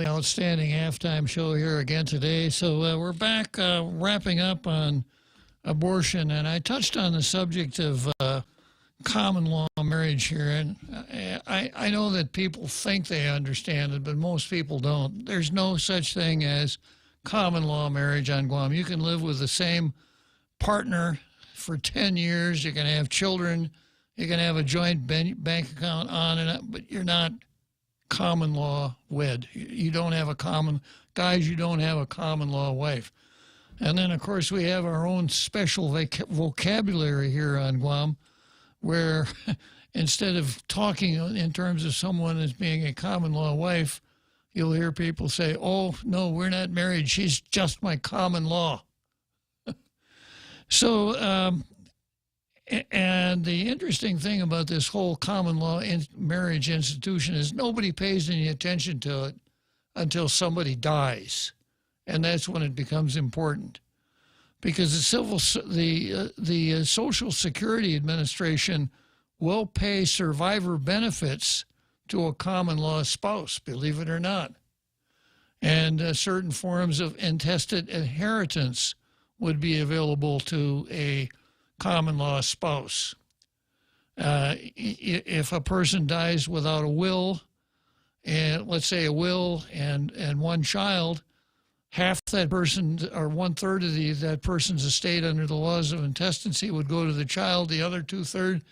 Outstanding halftime show here again today. So we're back wrapping up on abortion, and I touched on the subject of common law marriage here, and I know that people think they understand it, but most people don't. There's no such thing as common law marriage on Guam. You can live with the same partner for 10 years, you can have children, you can have a joint bank account on and on, but you're not common law wed. You don't have a common, guys, you don't have a common law wife. And then, of course, we have our own special vocabulary here on Guam, where instead of talking in terms of someone as being a common law wife, you'll hear people say, oh, no, we're not married. She's just my common law. So, and the interesting thing about this whole common law marriage institution is nobody pays any attention to it until somebody dies, and that's when it becomes important, because the Social Security Administration will pay survivor benefits to a common law spouse, believe it or not, and certain forms of intestate inheritance would be available to a common law spouse. If a person dies without a will, and let's say a will and one child, half that person or 1/3 of that person's estate under the laws of intestacy would go to the child. The other 2/3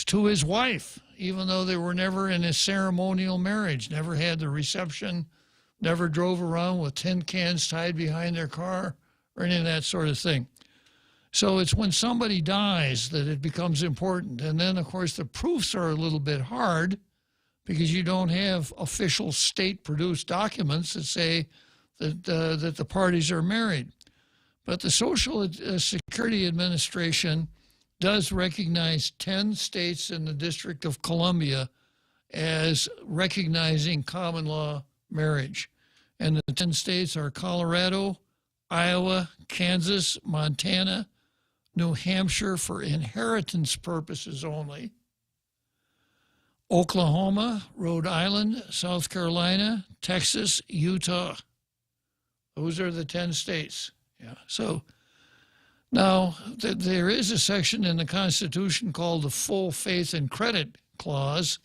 to his wife, even though they were never in a ceremonial marriage, never had the reception, never drove around with tin cans tied behind their car or any of that sort of thing. So it's when somebody dies that it becomes important. And then, of course, the proofs are a little bit hard because you don't have official state-produced documents that say that the parties are married. But the Social Security Administration does recognize 10 states in the District of Columbia as recognizing common law marriage. And the 10 states are Colorado, Iowa, Kansas, Montana, New Hampshire for inheritance purposes only, Oklahoma, Rhode Island, South Carolina, Texas, Utah. Those are the 10 states. Yeah. So now there is a section in the Constitution called the Full Faith and Credit Clause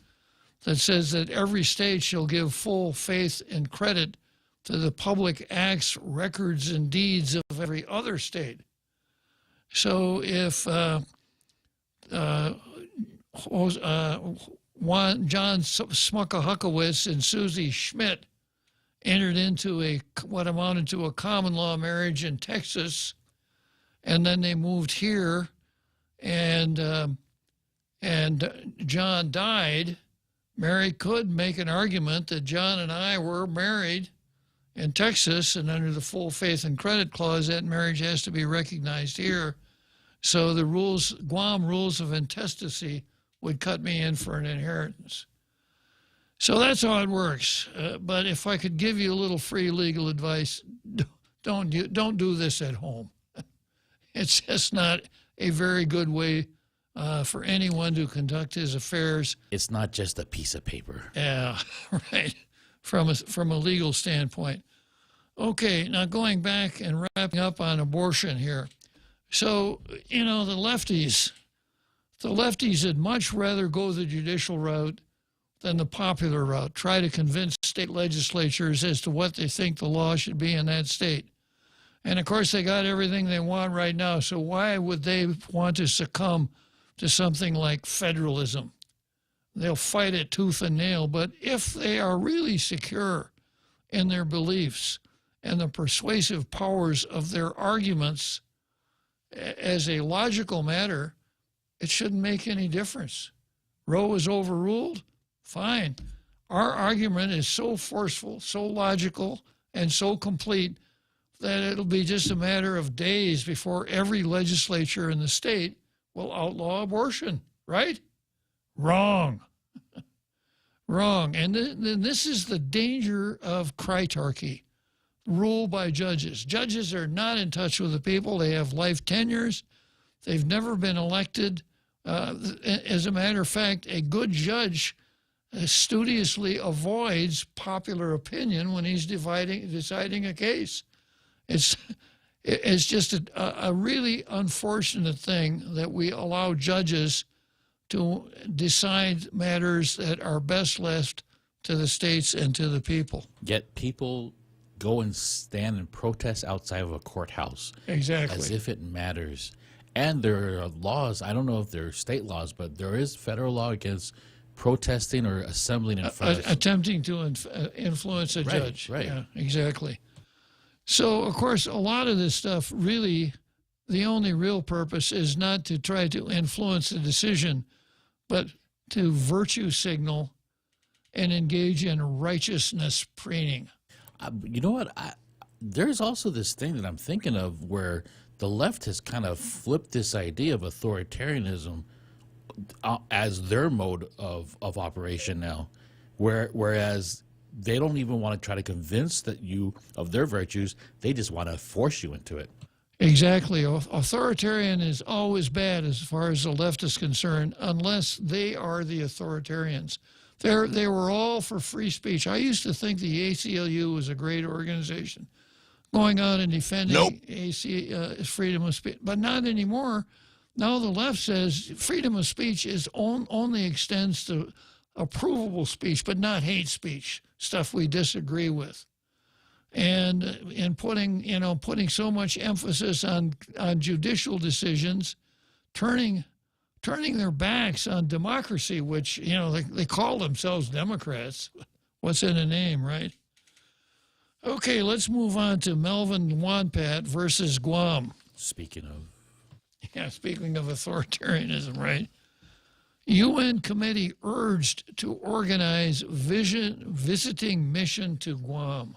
that says that every state shall give full faith and credit to the public acts, records, and deeds of every other state. So if John Smuckahukowitz and Susie Schmidt entered into what amounted to a common law marriage in Texas, and then they moved here, and and John died, Mary could make an argument that John and I were married in Texas, and under the full faith and credit clause, that marriage has to be recognized here. So the rules, Guam rules of intestacy, would cut me in for an inheritance. So that's how it works. But if I could give you a little free legal advice, don't do this at home. It's just not a very good way for anyone to conduct his affairs. It's not just a piece of paper. Yeah, right. From a legal standpoint. Okay, now going back and wrapping up on abortion here. So, the lefties would much rather go the judicial route than the popular route, try to convince state legislatures as to what they think the law should be in that state. And, of course, they got everything they want right now, so why would they want to succumb to something like federalism? They'll fight it tooth and nail, but if they are really secure in their beliefs and the persuasive powers of their arguments as a logical matter, it shouldn't make any difference. Roe is overruled? Fine. Our argument is so forceful, so logical, and so complete that it'll be just a matter of days before every legislature in the state will outlaw abortion, right? Wrong. Wrong. And this is the danger of critarchy, rule by judges. Judges are not in touch with the people. They have life tenures. They've never been elected. As a matter of fact, a good judge studiously avoids popular opinion when he's deciding a case. It's just a really unfortunate thing that we allow judges to decide matters that are best left to the states and to the people. Yet people go and stand and protest outside of a courthouse. Exactly. As if it matters. And there are laws, I don't know if they're state laws, but there is federal law against protesting or assembling in front of... Attempting to influence a judge. Right. Yeah, exactly. So, of course, a lot of this stuff really, the only real purpose is not to try to influence the decision, but to virtue signal and engage in righteousness preening. You know what? There's also this thing that I'm thinking of where the left has kind of flipped this idea of authoritarianism as their mode of operation now, whereas they don't even want to try to convince you of their virtues. They just want to force you into it. Exactly. Authoritarian is always bad as far as the left is concerned, unless they are the authoritarians. They were all for free speech. I used to think the ACLU was a great organization, going out and defending freedom of speech, but not anymore. Now the left says freedom of speech only extends to approvable speech, but not hate speech, stuff we disagree with. And in putting so much emphasis on judicial decisions, turning their backs on democracy, which, they call themselves Democrats. What's in a name, right? Okay, let's move on to Melvin Wonpat versus Guam. Speaking of authoritarianism, right? UN committee urged to organize visiting mission to Guam.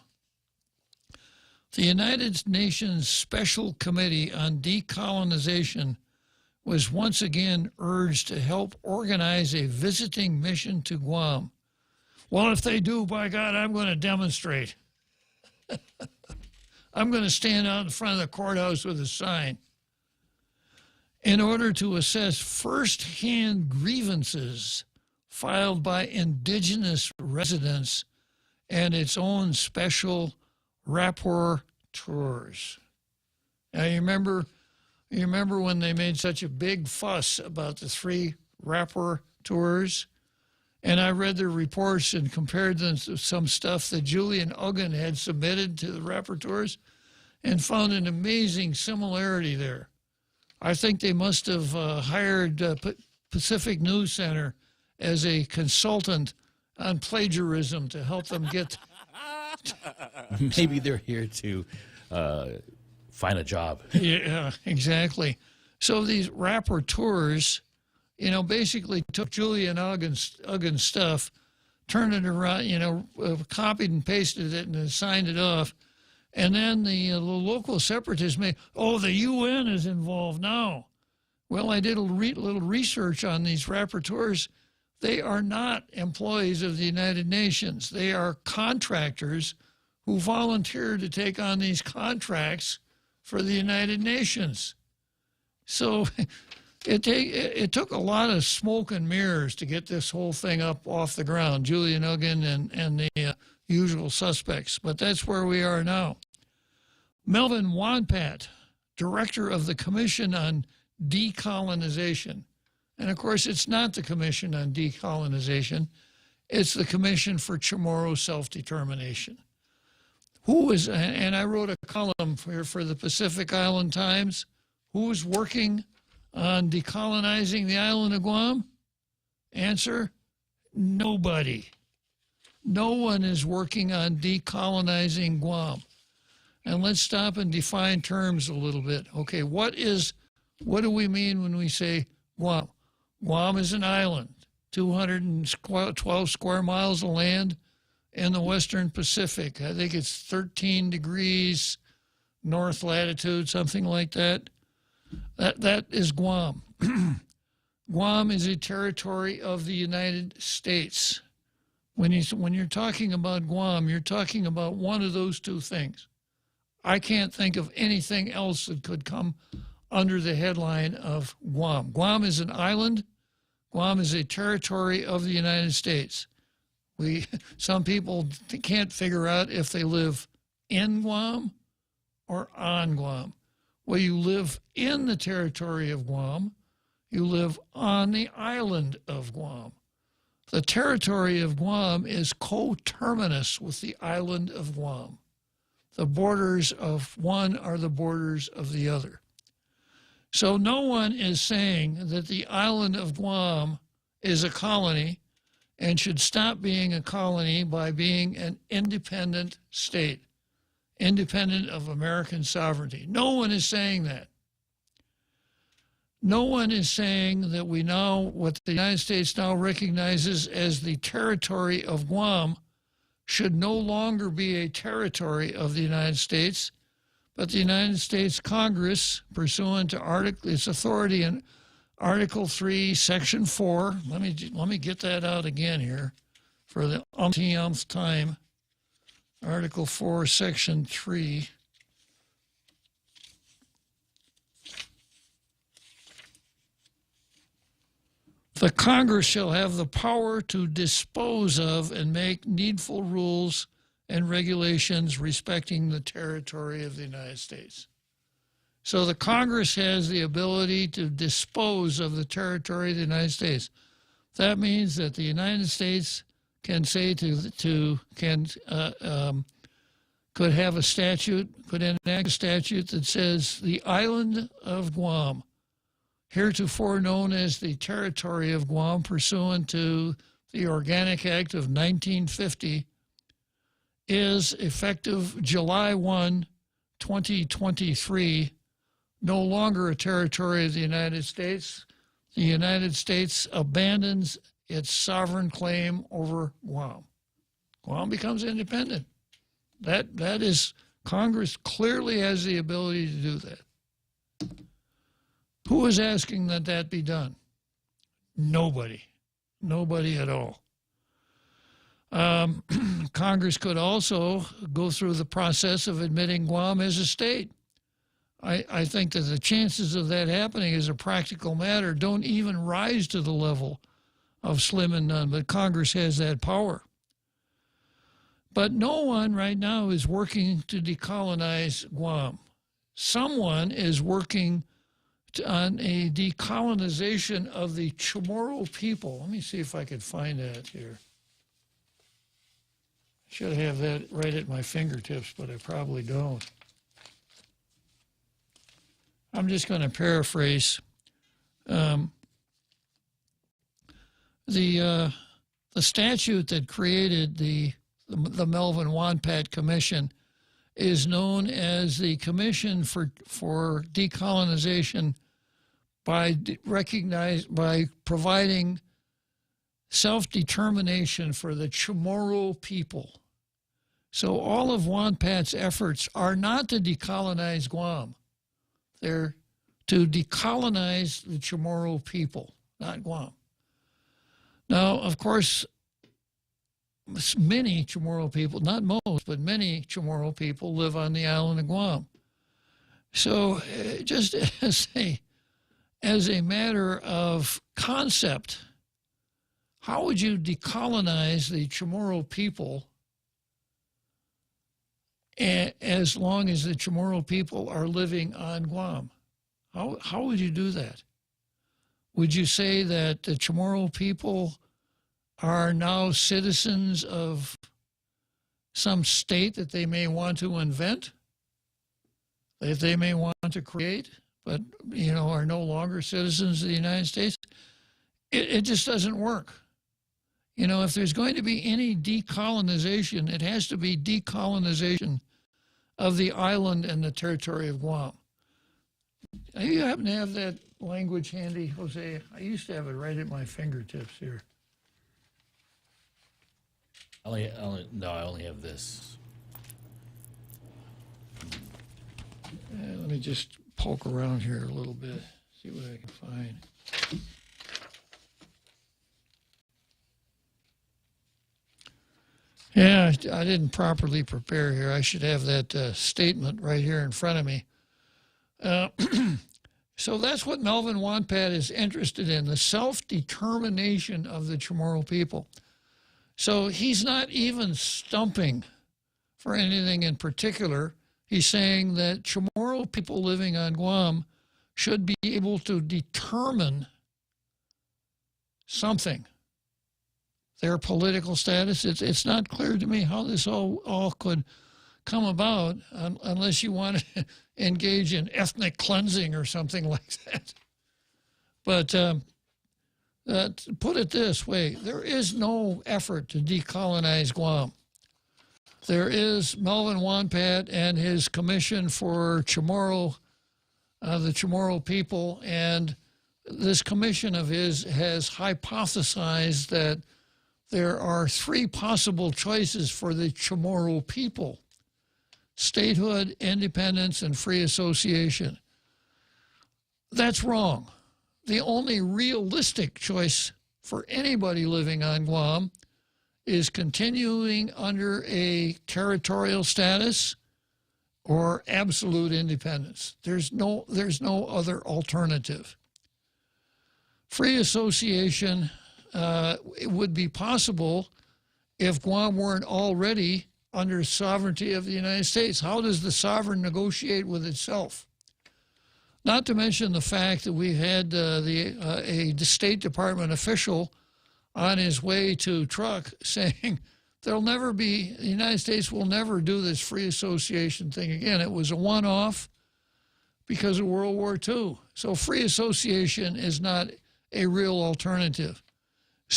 The United Nations Special Committee on Decolonization was once again urged to help organize a visiting mission to Guam. Well, if they do, by God, I'm going to demonstrate. I'm going to stand out in front of the courthouse with a sign in order to assess first-hand grievances filed by indigenous residents and its own special rapporteurs. Now, you remember when they made such a big fuss about the 3 rapporteurs? And I read their reports and compared them to some stuff that Julian Uggan had submitted to the rapporteurs and found an amazing similarity there. I think they must have hired Pacific News Center as a consultant on plagiarism to help them get... Maybe they're here to find a job. Yeah, exactly. So these rapporteurs, basically took Julian Uggin's stuff, turned it around, copied and pasted it and then signed it off. And then the local separatists the UN is involved now. Well, I did a little research on these rapporteurs. They are not employees of the United Nations. They are contractors who volunteered to take on these contracts for the United Nations. So it took a lot of smoke and mirrors to get this whole thing up off the ground, Julian Uggen and the usual suspects. But that's where we are now. Melvin Wanpat, director of the Commission on Decolonization. And, of course, it's not the Commission on Decolonization. It's the Commission for Chamorro Self-Determination. And I wrote a column for the Pacific Island Times. Who is working on decolonizing the island of Guam? Answer, nobody. No one is working on decolonizing Guam. And let's stop and define terms a little bit. Okay, what do we mean when we say Guam? Guam is an island, 212 square miles of land in the Western Pacific. I think it's 13 degrees north latitude, something like that. That is Guam. Guam is a territory of the United States. When you're talking about Guam, you're talking about one of those two things. I can't think of anything else that could come under the headline of Guam. Guam is an island. Guam is a territory of the United States. Some people can't figure out if they live in Guam or on Guam. Well, you live in the territory of Guam. You live on the island of Guam. The territory of Guam is coterminous with the island of Guam. The borders of one are the borders of the other. So no one is saying that the island of Guam is a colony and should stop being a colony by being an independent state, independent of American sovereignty. No one is saying that. No one is saying that what the United States now recognizes as the territory of Guam should no longer be a territory of the United States, but the United States Congress, pursuant to its authority in Article 3, Section 4, let me get that out again here for the umpteenth time. Article 4, Section 3. The Congress shall have the power to dispose of and make needful rules and regulations respecting the territory of the United States. So the Congress has the ability to dispose of the territory of the United States. That means that the United States can say could have a statute, could enact a statute that says the island of Guam, heretofore known as the territory of Guam pursuant to the Organic Act of 1950, is effective July 1, 2023, no longer a territory of the United States. The United States abandons its sovereign claim over Guam. Guam becomes independent. That is, Congress clearly has the ability to do that. Who is asking that that be done? Nobody. Nobody at all. Congress could also go through the process of admitting Guam as a state. I think that the chances of that happening as a practical matter don't even rise to the level of slim and none, but Congress has that power. But no one right now is working to decolonize Guam. Someone is working on a decolonization of the Chamorro people. Let me see if I could find that here. I should have that right at my fingertips, but I probably don't. I'm just going to paraphrase. The statute that created the Melvin Wanpat Commission is known as the Commission for Decolonization by providing self-determination for the Chamorro people. So all of Juan Pat's efforts are not to decolonize Guam. They're to decolonize the Chamorro people, not Guam. Now, of course, many Chamorro people, not most, but many Chamorro people live on the island of Guam. So just as a matter of concept, how would you decolonize the Chamorro people as long as the Chamorro people are living on Guam? How would you do that? Would you say that the Chamorro people are now citizens of some state that they may want to invent, that they may want to create, but, are no longer citizens of the United States? It just doesn't work. If there's going to be any decolonization, it has to be decolonization of the island and the territory of Guam. You happen to have that language handy, Jose? I used to have it right at my fingertips here. I only have this. Let me just poke around here a little bit, see what I can find. Yeah, I didn't properly prepare here. I should have that statement right here in front of me. So that's what Melvin Wonpat is interested in, the self-determination of the Chamorro people. So he's not even stumping for anything in particular. He's saying that Chamorro people living on Guam should be able to determine something, their political status. It's not clear to me how this all could come about unless you want to engage in ethnic cleansing or something like that. But put it this way, there is no effort to decolonize Guam. There is Melvin Wonpat and his commission for Chamorro, the Chamorro people, and this commission of his has hypothesized that there are three possible choices for the Chamorro people: statehood, independence, and free association. That's wrong. The only realistic choice for anybody living on Guam is continuing under a territorial status or absolute independence. There's no other alternative. Free association it would be possible if Guam weren't already under sovereignty of the United States. How does the sovereign negotiate with itself? Not to mention the fact that we had a State Department official on his way to Truck saying the United States will never do this free association thing again. It was a one-off because of World War II. So free association is not a real alternative.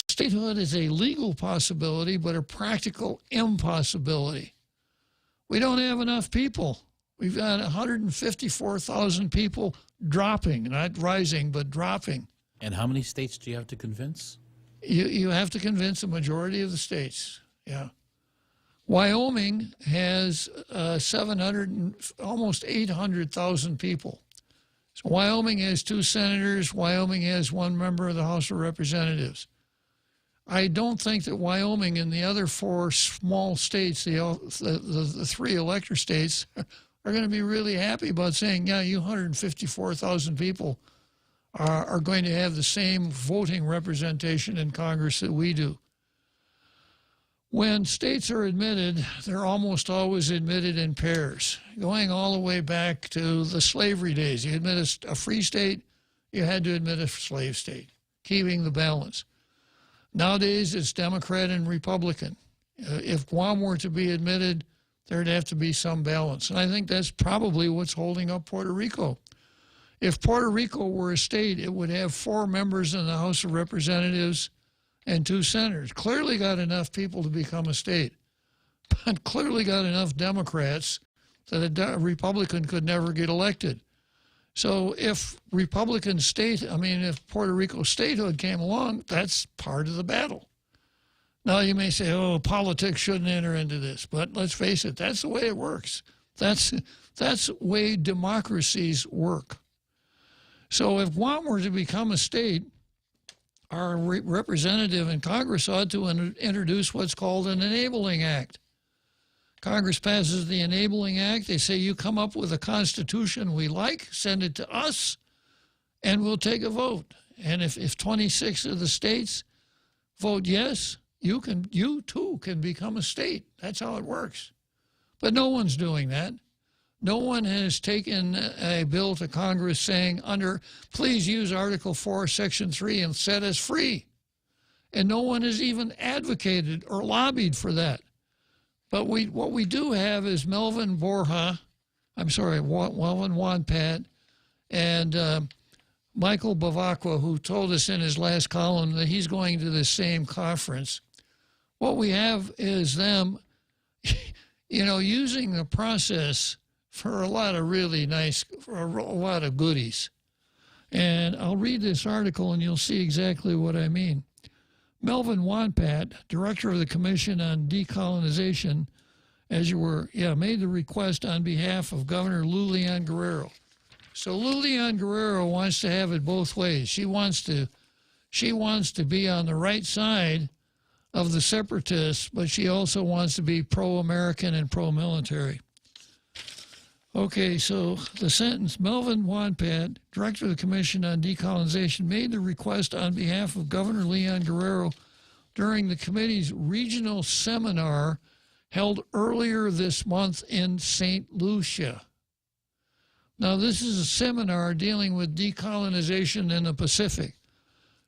Statehood is a legal possibility, but a practical impossibility. We don't have enough people. We've got 154,000 people dropping, not rising, but dropping. And how many states do you have to convince? You have to convince a majority of the states, yeah. Wyoming has almost 800,000 people. So Wyoming has 2 senators. Wyoming has 1 member of the House of Representatives. I don't think that Wyoming and the other 4 small states, the 3 elector states, are going to be really happy about saying, yeah, you 154,000 people are going to have the same voting representation in Congress that we do. When states are admitted, they're almost always admitted in pairs, going all the way back to the slavery days. You admit a free state, you had to admit a slave state, keeping the balance. Nowadays, it's Democrat and Republican. If Guam were to be admitted, there'd have to be some balance. And I think that's probably what's holding up Puerto Rico. If Puerto Rico were a state, it would have 4 members in the House of Representatives and 2 senators. Clearly got enough people to become a state, but clearly got enough Democrats that a Republican could never get elected. So if if Puerto Rico statehood came along, that's part of the battle. Now you may say, oh, politics shouldn't enter into this, but let's face it, that's the way it works. That's the way democracies work. So if Guam were to become a state, our representative in Congress ought to introduce what's called an Enabling Act. Congress passes the Enabling Act. They say, you come up with a constitution we like, send it to us, and we'll take a vote. And if 26 of the states vote yes, you too can become a state. That's how it works. But no one's doing that. No one has taken a bill to Congress saying, please use Article 4, Section 3 and set us free. And no one has even advocated or lobbied for that. But what we do have is Melvin Wanpat and Michael Bavacqua, who told us in his last column that he's going to the same conference. What we have is them, using the process for a lot of goodies. And I'll read this article and you'll see exactly what I mean. Melvin Wanpat, director of the Commission on Decolonization, made the request on behalf of Governor Lulian Guerrero. So Lulian Guerrero wants to have it both ways. She wants to be on the right side of the separatists, but she also wants to be pro-American and pro-military. Okay, so the sentence, Melvin Wanpat, director of the Commission on Decolonization, made the request on behalf of Governor Leon Guerrero during the committee's regional seminar held earlier this month in St. Lucia. Now, this is a seminar dealing with decolonization in the Pacific.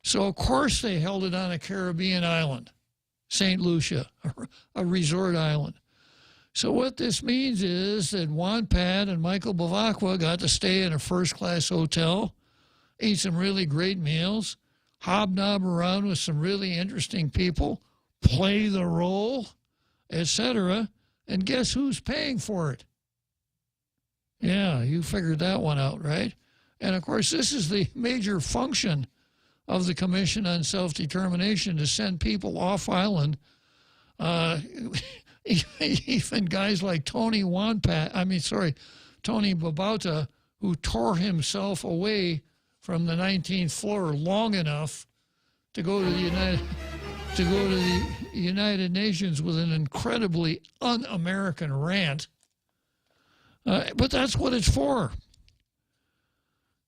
So, of course, they held it on a Caribbean island, St. Lucia, a resort island. So what this means is that Wanpat and Michael Bavacqua got to stay in a first-class hotel, eat some really great meals, hobnob around with some really interesting people, play the role, etc. And guess who's paying for it? Yeah, you figured that one out, right? And, of course, this is the major function of the Commission on Self-Determination, to send people off island. Even guys like Tony Babauta, who tore himself away from the 19th floor long enough to go to the United Nations with an incredibly un-American rant. But that's what it's for.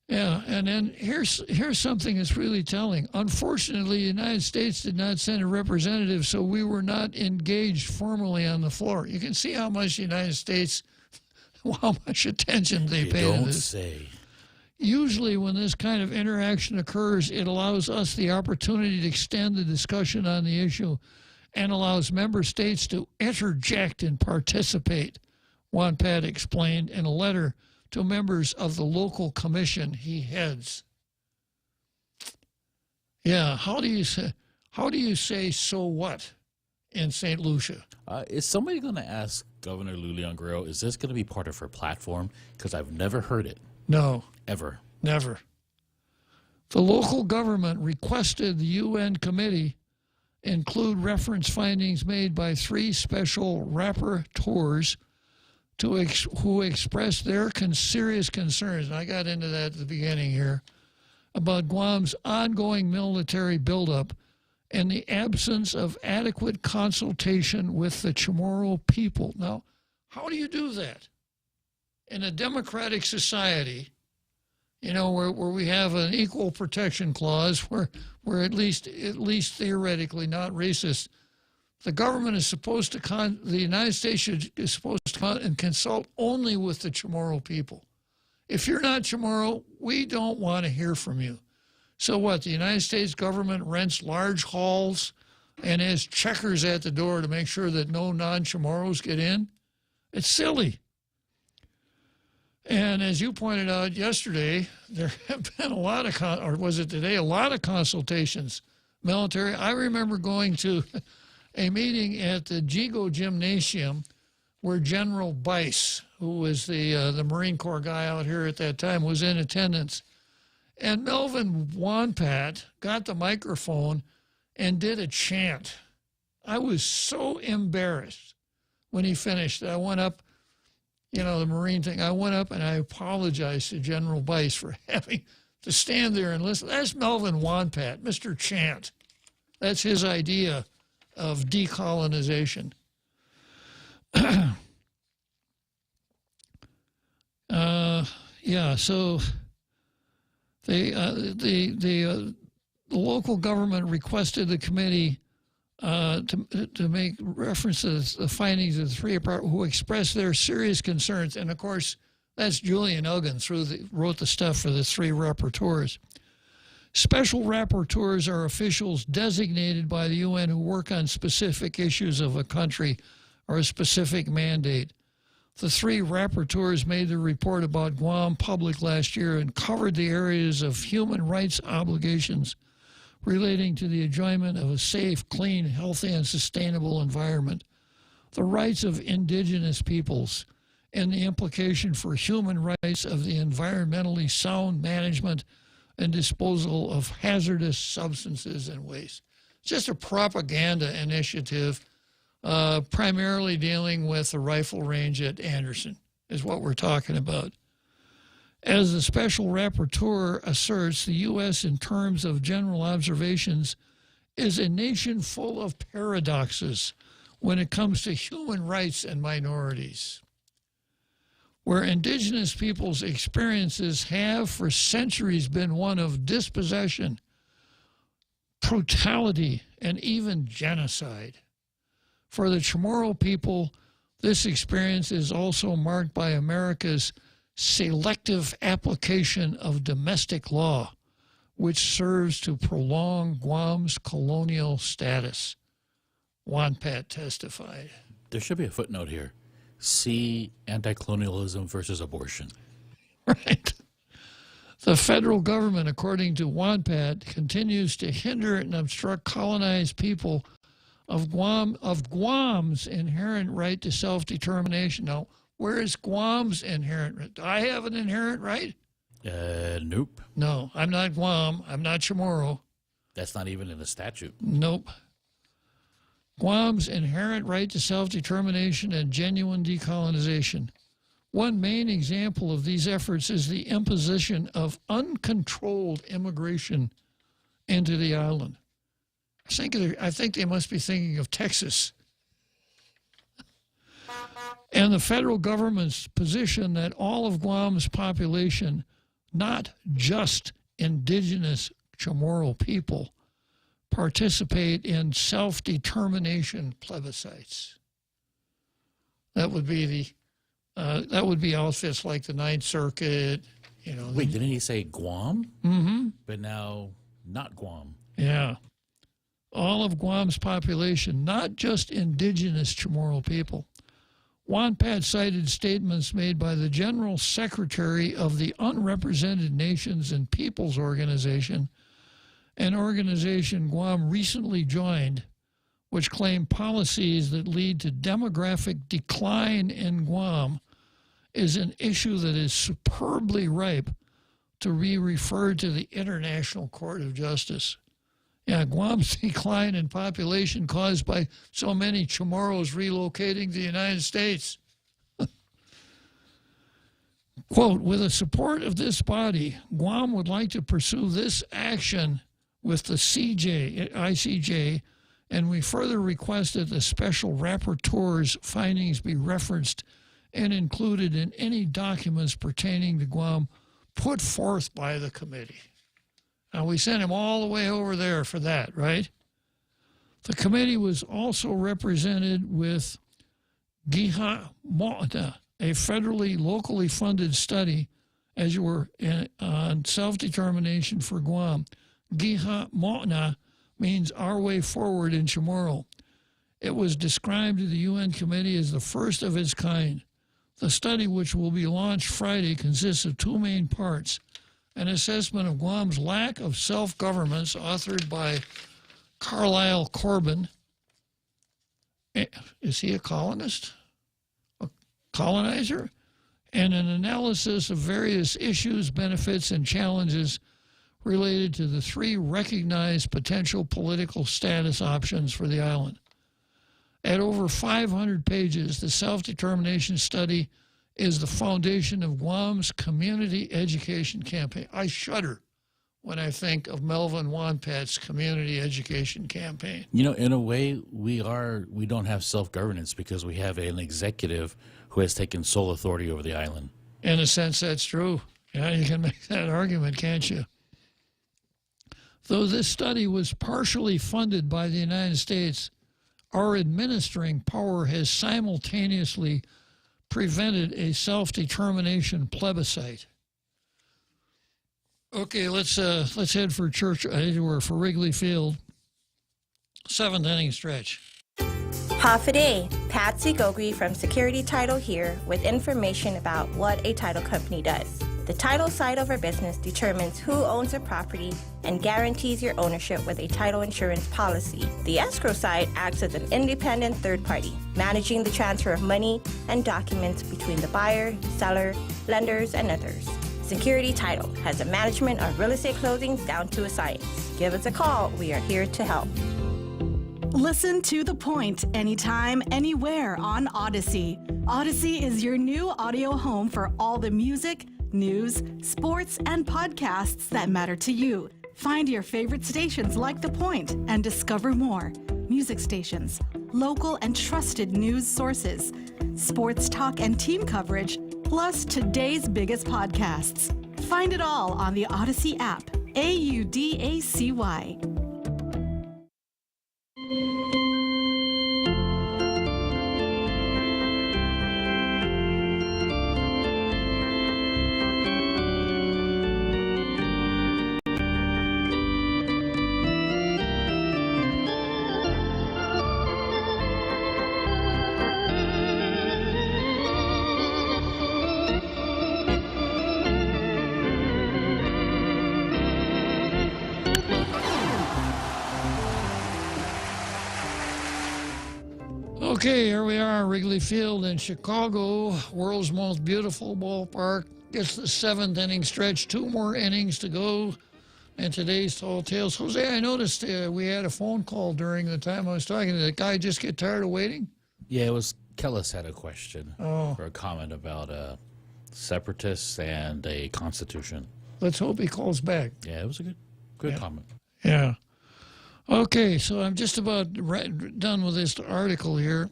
Yeah, and then here's something that's really telling. Unfortunately, the United States did not send a representative, so we were not engaged formally on the floor. You can see how much the United States, how much attention they pay to this. Say. Usually when this kind of interaction occurs, it allows us the opportunity to extend the discussion on the issue and allows member states to interject and participate, Wanpat explained in a letter to members of the local commission he heads. Yeah, how do you say so what in St. Lucia? Is somebody going to ask Governor Lulian Guerrero, is this going to be part of her platform? Because I've never heard it. No. Ever. Never. The local government requested the UN committee include reference findings made by 3 special rapporteurs who expressed their serious concerns, and I got into that at the beginning here, about Guam's ongoing military buildup and the absence of adequate consultation with the Chamorro people. Now, how do you do that? In a democratic society, where we have an equal protection clause, where at least theoretically not racist, the government is supposed to the United States is supposed to consult only with the Chamorro people. If you're not Chamorro, we don't want to hear from you. So what? The United States government rents large halls and has checkers at the door to make sure that no non-Chamorros get in? It's silly. And as you pointed out yesterday, there have been a lot of, or was it today, a lot of consultations. Military. I remember going to a meeting at the Jigo Gymnasium where General Bice, who was the Marine Corps guy out here at that time, was in attendance. And Melvin Wonpat got the microphone and did a chant. I was so embarrassed when he finished. I went up, the Marine thing, I went up and I apologized to General Bice for having to stand there and listen. That's Melvin Wonpat, Mr. Chant. That's his idea of decolonization. So the local government requested the committee to make reference to the findings of the three who expressed their serious concerns. And, of course, that's Julian Uggins who wrote the stuff for the three rapporteurs. Special rapporteurs are officials designated by the UN who work on specific issues of a country or a specific mandate. The three rapporteurs made the report about Guam public last year and covered the areas of human rights obligations relating to the enjoyment of a safe, clean, healthy, and sustainable environment, the rights of indigenous peoples, and the implication for human rights of the environmentally sound management and disposal of hazardous substances and waste. It's just a propaganda initiative, primarily dealing with the rifle range at Anderson, is what we're talking about. As the special rapporteur asserts, the U.S., in terms of general observations, is a nation full of paradoxes when it comes to human rights and minorities, where indigenous peoples' experiences have for centuries been one of dispossession, brutality, and even genocide. For the Chamorro people, this experience is also marked by America's selective application of domestic law, which serves to prolong Guam's colonial status. Wonpat testified. There should be a footnote here. See anti-colonialism versus abortion. Right. The federal government, according to Wonpat, continues to hinder and obstruct colonized people of Guam's inherent right to self-determination. Now, where is Guam's inherent right? Do I have an inherent right? Nope. No, I'm not Guam. I'm not Chamorro. That's not even in the statute. Nope. Guam's inherent right to self-determination and genuine decolonization. One main example of these efforts is the imposition of uncontrolled immigration into the island. I think they must be thinking of Texas. And the federal government's position that all of Guam's population, not just indigenous Chamorro people, participate in self-determination plebiscites. That would be outfits like the Ninth Circuit. Wait, didn't he say Guam? Mm-hmm. But now not Guam. Yeah. All of Guam's population, not just indigenous Chamorro people. Wonpat cited statements made by the General Secretary of the Unrepresented Nations and Peoples Organization, an organization Guam recently joined, which claimed policies that lead to demographic decline in Guam is an issue that is superbly ripe to be referred to the International Court of Justice. Yeah, Guam's decline in population caused by so many Chamorros relocating to the United States. Quote, with the support of this body, Guam would like to pursue this action with the ICJ, and we further request that the special rapporteur's findings be referenced and included in any documents pertaining to Guam put forth by the committee. Now, we sent him all the way over there for that, right? The committee was also represented with Giha Mota, a federally, locally funded study, as you were, on self-determination for Guam. Giha Mota means our way forward in Chamorro. It was described to the UN committee as the first of its kind. The study, which will be launched Friday, consists of two main parts. An assessment of Guam's lack of self-governance, authored by Carlisle Corbin. Is he a colonist? colonizer, and an analysis of various issues, benefits, and challenges related to the 3 recognized potential political status options for the island. At over 500 pages, the self-determination study is the foundation of Guam's community education campaign. I shudder when I think of Melvin Wanpat's community education campaign. You know, in a way, we don't have self-governance because we have an executive who has taken sole authority over the island. In a sense, that's true. Yeah, you can make that argument, can't you? Though this study was partially funded by the United States, our administering power has simultaneously prevented a self-determination plebiscite. Okay, let's head for for Wrigley Field. 7th inning stretch. Half a day. Patsy Gogri from Security Title here with information about what a title company does. The title side of our business determines who owns a property and guarantees your ownership with a title insurance policy. The escrow side acts as an independent third party, managing the transfer of money and documents between the buyer, seller, lenders, and others. Security Title has a management of real estate closings down to a science. Give us a call. We are here to help. Listen to The Point anytime, anywhere on Odyssey. Odyssey is your new audio home for all the music, news, sports, and podcasts that matter to you. Find your favorite stations like The Point and discover more. Music stations, local and trusted news sources, sports talk and team coverage, plus today's biggest podcasts. Find it all on the Odyssey app. AUDACY. Okay, here we are, Wrigley Field in Chicago, world's most beautiful ballpark. It's the 7th inning stretch, 2 more innings to go in today's Tall Tales. Jose, I noticed we had a phone call during the time I was talking. Did that guy just get tired of waiting? Yeah, it was Kellis had a question or a comment about separatists and a constitution. Let's hope he calls back. Yeah, it was a good comment. Yeah. Okay, so I'm just about done with this article here.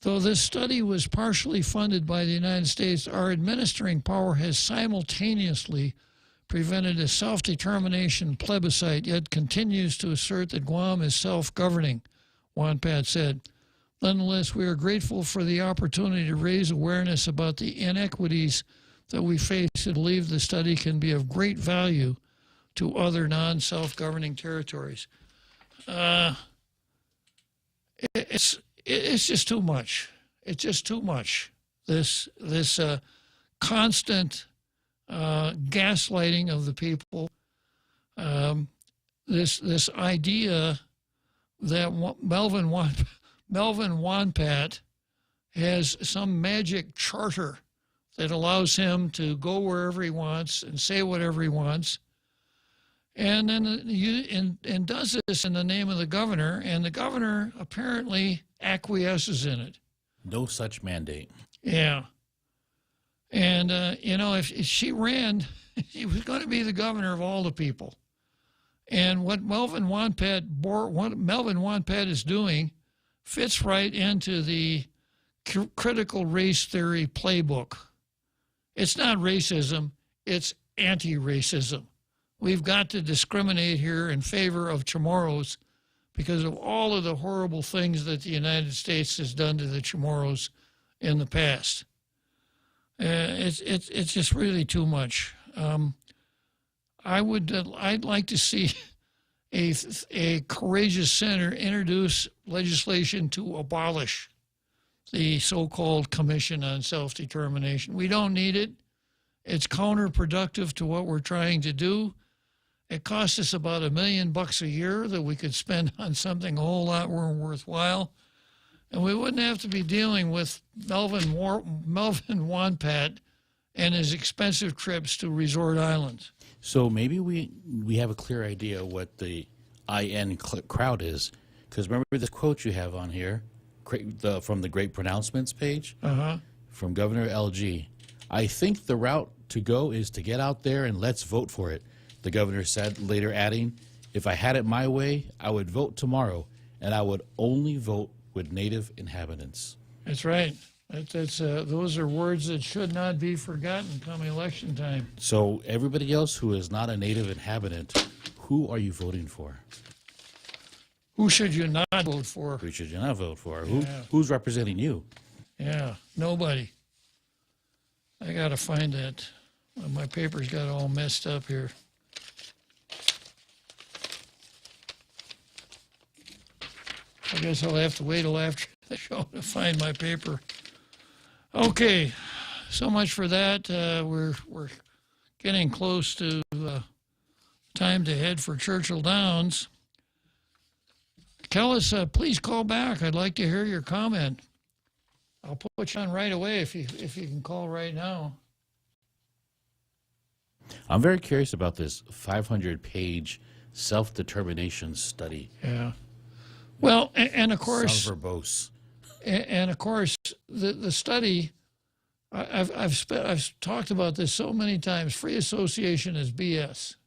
Though this study was partially funded by the United States, our administering power has simultaneously prevented a self-determination plebiscite, yet continues to assert that Guam is self-governing, Wanpat said. Nonetheless, we are grateful for the opportunity to raise awareness about the inequities that we face and believe the study can be of great value to other non-self-governing territories. It's just too much. It's just too much. This constant gaslighting of the people. This idea that Melvin Wanpat has some magic charter that allows him to go wherever he wants and say whatever he wants. And then and does this in the name of the governor, and the governor apparently acquiesces in it. No such mandate. Yeah. And, if she ran, she was going to be the governor of all the people. And what Melvin Wanpat is doing fits right into the critical race theory playbook. It's not racism, it's anti-racism. We've got to discriminate here in favor of Chamorros because of all of the horrible things that the United States has done to the Chamorros in the past. It's just really too much. I'd like to see a courageous senator introduce legislation to abolish the so-called Commission on Self-Determination. We don't need it. It's counterproductive to what we're trying to do. It costs us about $1 million a year that we could spend on something a whole lot more worthwhile. And we wouldn't have to be dealing with Melvin Wonpat and his expensive trips to resort islands. So maybe we have a clear idea what the IN crowd is. Because remember this quote you have on here from the Great Pronouncements page from Governor LG. I think the route to go is to get out there and let's vote for it, the governor said, later adding, if I had it my way, I would vote tomorrow, and I would only vote with native inhabitants. That's right. Those are words that should not be forgotten come election time. So everybody else who is not a native inhabitant, who are you voting for? Who should you not vote for? Who should you not vote for? Yeah. Who's representing you? Yeah, nobody. I got to find that. My paper's got all messed up here. I guess I'll have to wait till after the show to find my paper. Okay, so much for that. We're getting close to time to head for Churchill Downs. Kellis, please call back. I'd like to hear your comment. I'll put you on right away if you can call right now. I'm very curious about this 500-page self-determination study. Yeah. Well, and of course, verbose. And of course, the study. I've talked about this so many times. Free association is BS.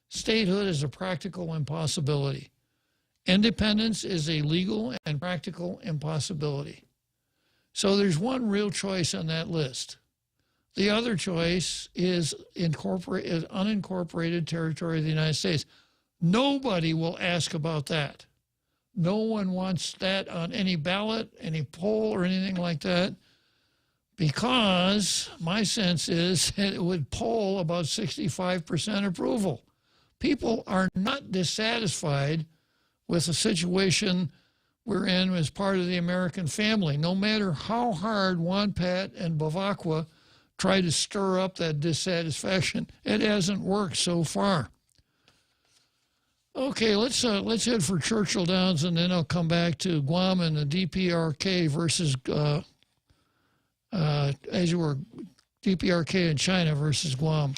Statehood is a practical impossibility. Independence is a legal and practical impossibility. So there's one real choice on that list. The other choice is unincorporated territory of the United States. Nobody will ask about that. No one wants that on any ballot, any poll, or anything like that, because my sense is it would poll about 65% approval. People are not dissatisfied with the situation we're in as part of the American family, no matter how hard Wonpat and Bavacqua try to stir up that dissatisfaction. It hasn't worked so far. Okay, let's head for Churchill Downs, and then I'll come back to Guam and the DPRK versus, DPRK in China versus Guam.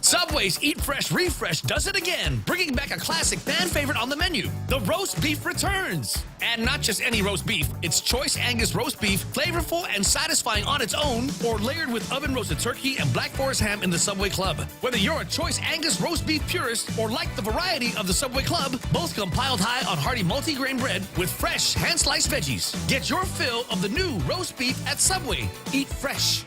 Subway's Eat Fresh Refresh does it again, bringing back a classic fan favorite on the menu. The roast beef returns. And not just any roast beef, it's choice Angus roast beef, flavorful and satisfying on its own, or layered with oven-roasted turkey and Black Forest ham in the Subway Club. Whether you're a choice Angus roast beef purist or like the variety of the Subway Club, both come piled high on hearty multi-grain bread with fresh hand-sliced veggies. Get your fill of the new roast beef at Subway. Eat fresh.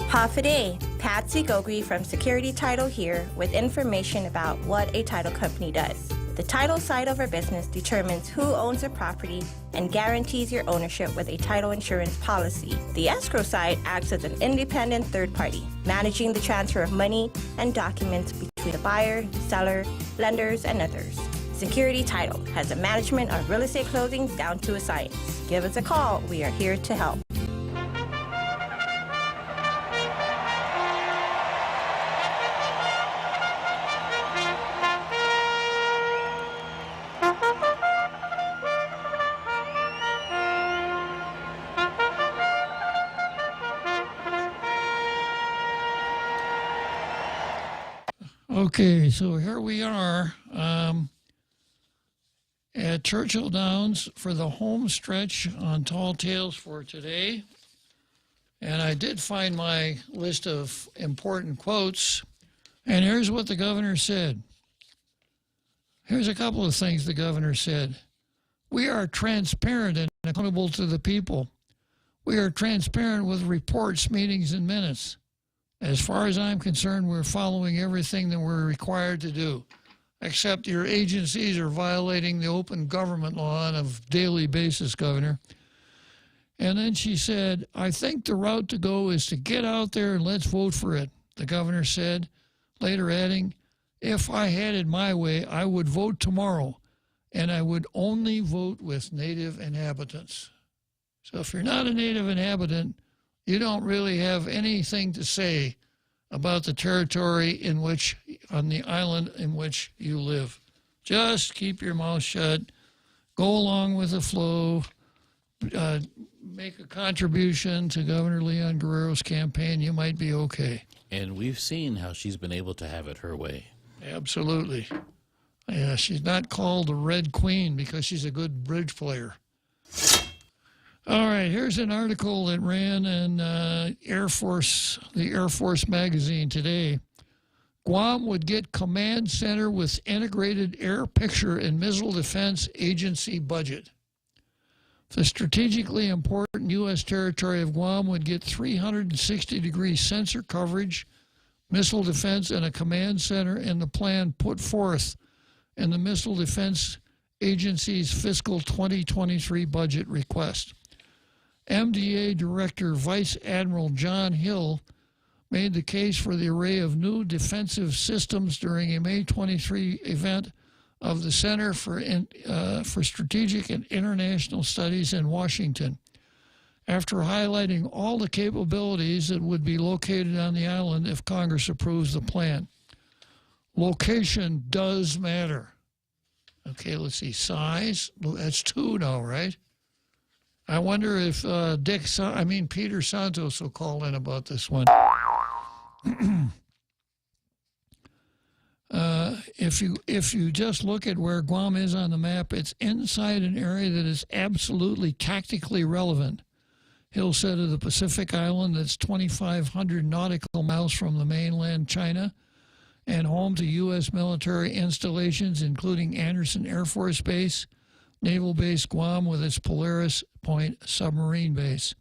Hafaday, Patsy Gogri from Security Title here with information about what a title company does. The title side of our business determines who owns a property and guarantees your ownership with a title insurance policy. The escrow side acts as an independent third party, managing the transfer of money and documents between the buyer, seller, lenders, and others. Security Title has the management of real estate closings down to a science. Give us a call. We are here to help. Okay, so here we are at Churchill Downs for the home stretch on Tall Tales for today. And I did find my list of important quotes. And here's what the governor said. Here's a couple of things the governor said. We are transparent and accountable to the people. We are transparent with reports, meetings, and minutes. As far as I'm concerned, we're following everything that we're required to do, except your agencies are violating the open government law on a daily basis, Governor. And then she said, I think the route to go is to get out there and let's vote for it, the governor said, later adding, if I had it my way, I would vote tomorrow, and I would only vote with native inhabitants. So if you're not a native inhabitant, you don't really have anything to say about the territory in which, on the island in which you live. Just keep your mouth shut, go along with the flow, make a contribution to Governor Leon Guerrero's campaign, you might be okay. And we've seen how she's been able to have it her way. Absolutely. Yeah, she's not called the Red Queen because she's a good bridge player. All right, here's an article that ran in the Air Force magazine today. Guam would get command center with integrated air picture and missile defense agency budget. The strategically important U.S. territory of Guam would get 360-degree sensor coverage, missile defense, and a command center in the plan put forth in the Missile Defense Agency's fiscal 2023 budget request. MDA Director Vice Admiral John Hill made the case for the array of new defensive systems during a May 23 event of the Center for Strategic and International Studies in Washington, after highlighting all the capabilities that would be located on the island if Congress approves the plan. Location does matter. Okay, let's see. Size, that's 2 now, right? I wonder if Peter Santos will call in about this one. If you just look at where Guam is on the map, it's inside an area that is absolutely tactically relevant. Hill said of the Pacific Island that's 2,500 nautical miles from the mainland China and home to U.S. military installations, including Anderson Air Force Base, Naval Base Guam with its Polaris Point submarine base.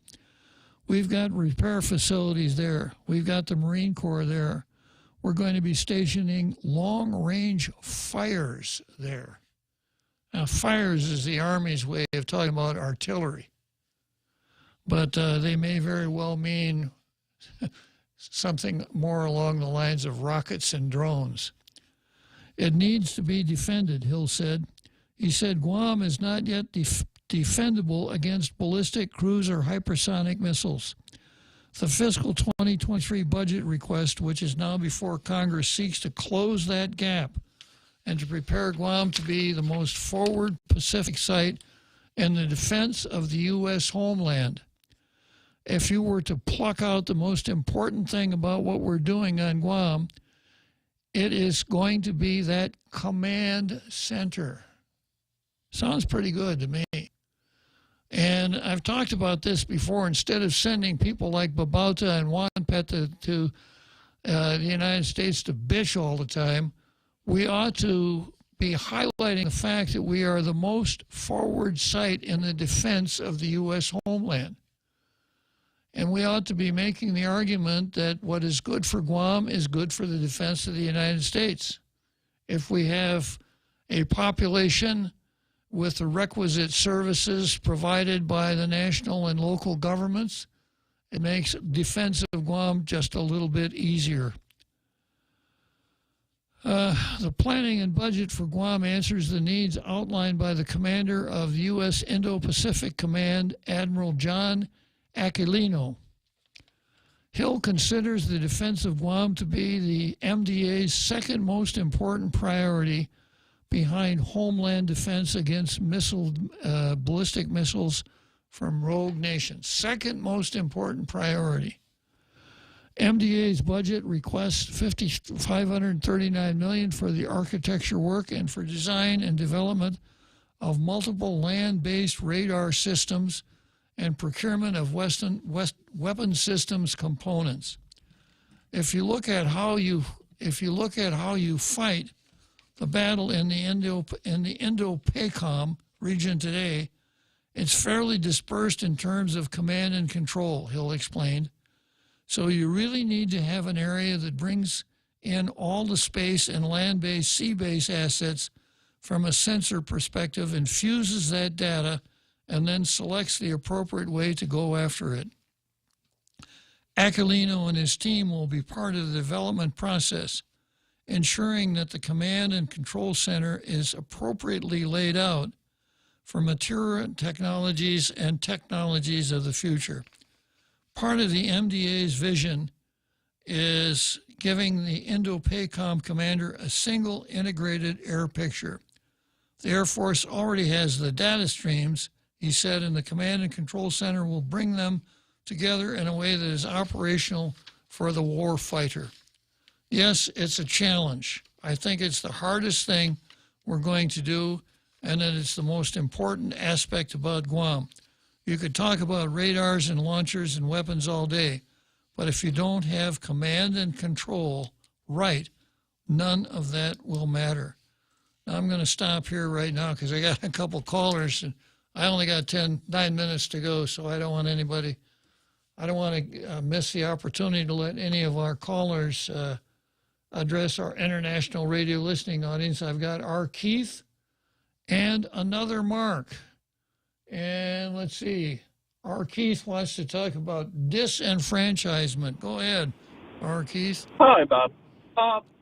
We've got repair facilities there. We've got the Marine Corps there. We're going to be stationing long-range fires there. Now, fires is the Army's way of talking about artillery. But they may very well mean something more along the lines of rockets and drones. It needs to be defended, Hill said. He said Guam is not yet defendable against ballistic, cruise, or hypersonic missiles. The fiscal 2023 budget request, which is now before Congress, seeks to close that gap and to prepare Guam to be the most forward Pacific site in the defense of the U.S. homeland. If you were to pluck out the most important thing about what we're doing on Guam, it is going to be that command center. Sounds pretty good to me. And I've talked about this before. Instead of sending people like Babauta and Wanpet to the United States to bitch all the time, we ought to be highlighting the fact that we are the most forward site in the defense of the U.S. homeland. And we ought to be making the argument that what is good for Guam is good for the defense of the United States. If we have a population with the requisite services provided by the national and local governments, it makes defense of Guam just a little bit easier. The planning and budget for Guam answers the needs outlined by the commander of the U.S. Indo-Pacific Command, Admiral John Aquilino. Hill considers the defense of Guam to be the MDA's second most important priority behind homeland defense against ballistic missiles from rogue nations. Second most important priority. MDA's budget requests $539 million for the architecture work and for design and development of multiple land-based radar systems and procurement of weapon systems components. If you look at how you fight the battle in the Indo-PACOM region today, it's fairly dispersed in terms of command and control, Hill explained. So you really need to have an area that brings in all the space and land-based, sea-based assets from a sensor perspective, infuses that data, and then selects the appropriate way to go after it. Aquilino and his team will be part of the development process, ensuring that the command and control center is appropriately laid out for mature technologies and technologies of the future. Part of the MDA's vision is giving the Indo-PACOM commander a single integrated air picture. The Air Force already has the data streams He said, and the command and control center will bring them together in a way that is operational for the war fighter. Yes, it's a challenge. I think it's the hardest thing we're going to do, and that it's the most important aspect about Guam. You could talk about radars and launchers and weapons all day, but if you don't have command and control right, none of that will matter. Now, I'm going to stop here right now because I got a couple callers, and I only got 9 minutes to go, so I don't want to miss the opportunity to let any of our callers address our international radio listening audience. I've got our Keith and another Mark. And let's see, our Keith wants to talk about disenfranchisement. Go ahead, our Keith. Hi, Bob.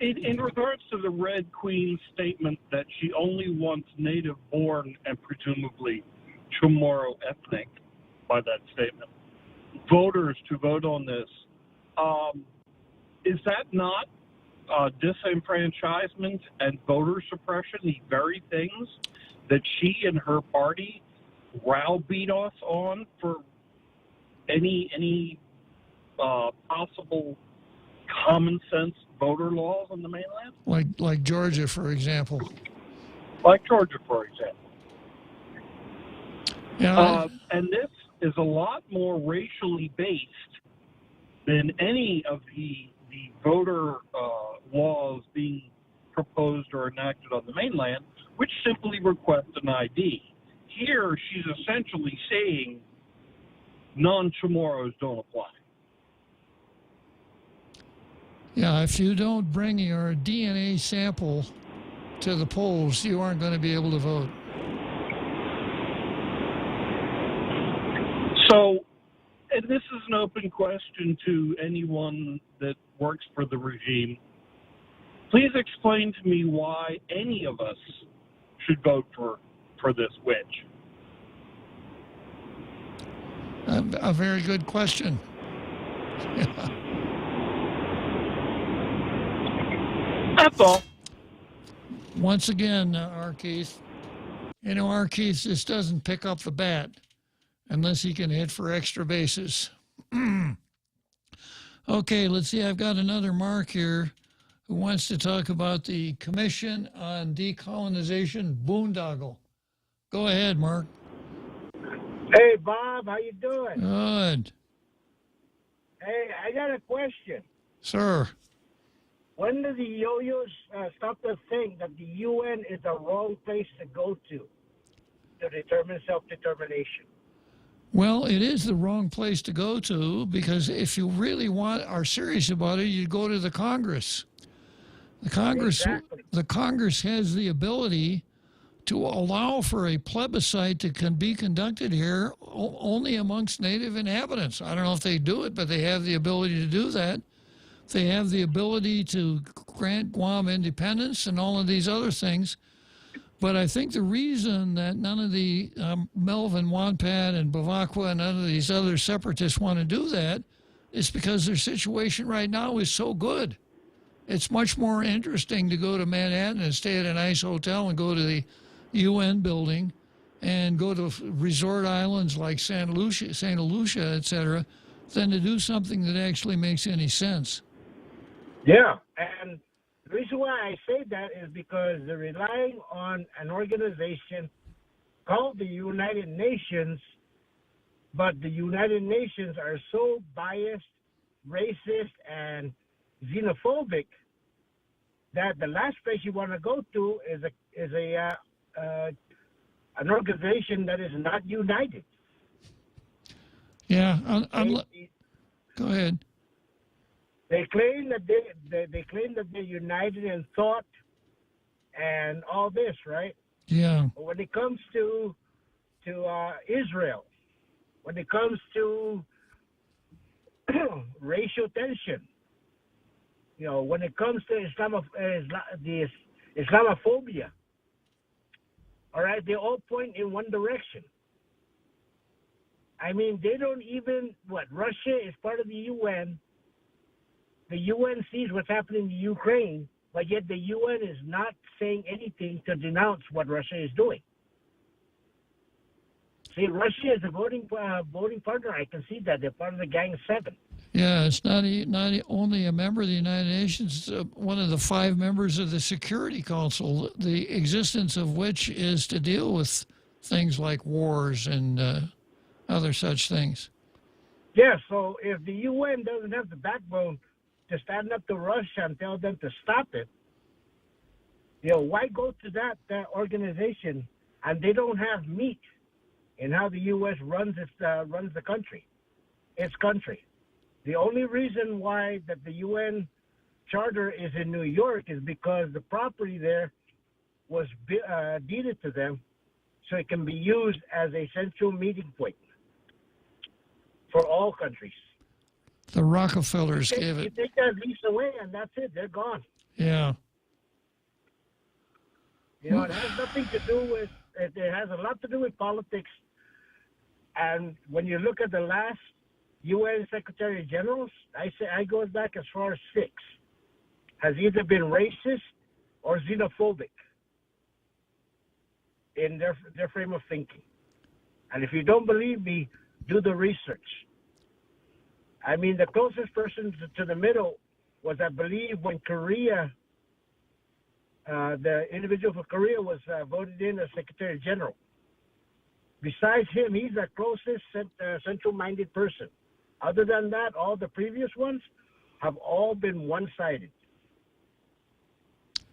In regards to the Red Queen's statement that she only wants native-born and presumably Chamorro ethnic, by that statement, voters to vote on this, is that not disenfranchisement and voter suppression, the very things that she and her party browbeat us on for any possible common sense voter laws on the mainland? Like Georgia, for example. Like Georgia, for example. Yeah. And this is a lot more racially based than any of the voter laws being proposed or enacted on the mainland, which simply request an ID. Here, she's essentially saying non-Chamorros don't apply. Yeah, if you don't bring your DNA sample to the polls, you aren't going to be able to vote. So, and this is an open question to anyone that works for the regime. Please explain to me why any of us should vote for this witch. A very good question. Yeah. That's all. Once again, Keith, Keith just doesn't pick up the bat unless he can hit for extra bases. Okay, let's see. I've got another Mark here who wants to talk about the Commission on Decolonization boondoggle. Go ahead, Mark. Hey, Bob, how you doing? Good. Hey, I got a question. Sir. When do the yo-yos stop to think that the UN is the wrong place to go to determine self-determination? Well, it is the wrong place to go to, because if you really are serious about it, you go to the Congress. The Congress has the ability to allow for a plebiscite to be conducted here only amongst native inhabitants. I don't know if they do it, but they have the ability to do that. They have the ability to grant Guam independence and all of these other things. But I think the reason that none of the Melvin Wanpat and Bavacqua and none of these other separatists want to do that is because their situation right now is so good. It's much more interesting to go to Manhattan and stay at a nice hotel and go to the UN building and go to resort islands like Santa Lucia, et cetera, than to do something that actually makes any sense. Yeah, and the reason why I say that is because they're relying on an organization called the United Nations, but the United Nations are so biased, racist, and xenophobic that the last place you want to go to is an organization that is not united. Yeah, go ahead. They claim that they're united in thought and all this, right? Yeah. But when it comes to Israel, when it comes to racial tension, when it comes to the Islamophobia, all right, they all point in one direction. I mean, they don't even Russia is part of the UN. The UN sees what's happening in Ukraine, but yet the UN is not saying anything to denounce what Russia is doing. See, Russia is a voting partner. I can see that. They're part of the Gang of Seven. Yeah, it's not only a member of the United Nations, one of the 5 members of the Security Council, the existence of which is to deal with things like wars and other such things. Yeah, so if the UN doesn't have the backbone to stand up to Russia and tell them to stop it, why go to that organization and they don't have meat in how the U.S. runs the country, its country. The only reason why that the UN charter is in New York is because the property there was deeded to them, so it can be used as a central meeting point for all countries. The Rockefellers gave it. You take that lease away, and that's it. They're gone. Yeah. It has nothing to do with. It has a lot to do with politics. And when you look at the last UN Secretary Generals, I go back as far as 6, has either been racist or xenophobic in their frame of thinking. And if you don't believe me, do the research. I mean, the closest person to the middle was, I believe, when Korea, the individual for Korea was voted in as Secretary General. Besides him, he's the closest central-minded person. Other than that, all the previous ones have all been one-sided.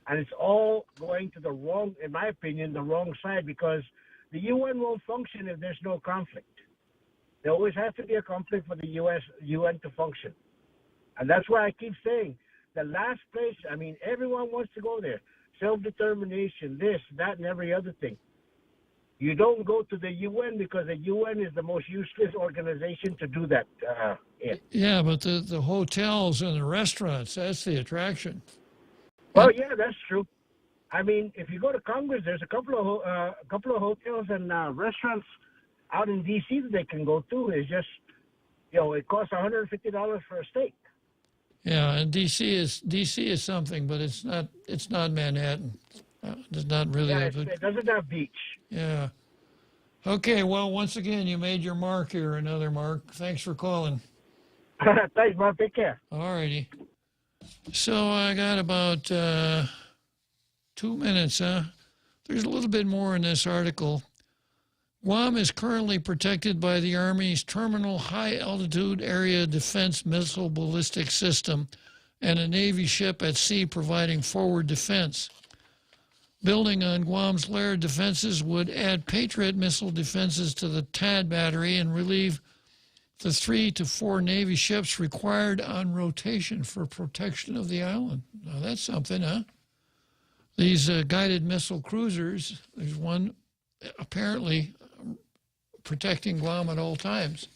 And it's all going to the wrong, in my opinion, the wrong side, because the UN won't function if there's no conflict. There always has to be a conflict for the UN to function. And that's why I keep saying the last place, I mean, everyone wants to go there. Self-determination, this, that, and every other thing. You don't go to the UN because the UN is the most useless organization to do that in. Yeah, but the hotels and the restaurants, that's the attraction. Well, yeah, that's true. I mean, if you go to Congress, there's a couple of hotels and restaurants out in D.C. that they can go to. It's just, it costs $150 for a steak. Yeah, and D.C. is something, but it's not Manhattan. It's not really. Yeah, it doesn't have beach. Yeah. Okay, well, once again, you made your mark here, another mark. Thanks for calling. Thanks, Bob. Take care. All righty. So I got about 2 minutes, huh? There's a little bit more in this article. Guam is currently protected by the Army's Terminal High Altitude Area Defense Missile Ballistic System and a Navy ship at sea providing forward defense. Building on Guam's layered defenses would add Patriot missile defenses to the THAAD battery and relieve the 3 to 4 Navy ships required on rotation for protection of the island. Now that's something, huh? These guided missile cruisers, there's one apparently protecting Guam at all times.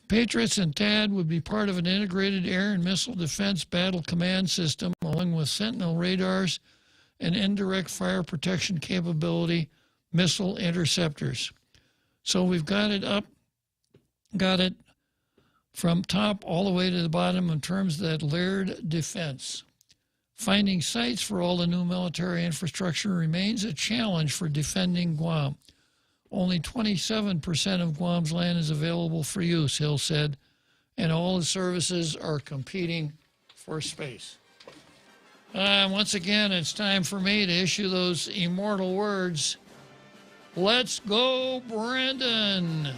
Patriots and THAAD would be part of an integrated air and missile defense battle command system, along with Sentinel radars and indirect fire protection capability missile interceptors. So we've got it from top all the way to the bottom in terms of that layered defense. Finding sites for all the new military infrastructure remains a challenge for defending Guam. Only 27% of Guam's land is available for use, Hill said, and all the services are competing for space. Once again, it's time for me to issue those immortal words. Let's go, Brandon!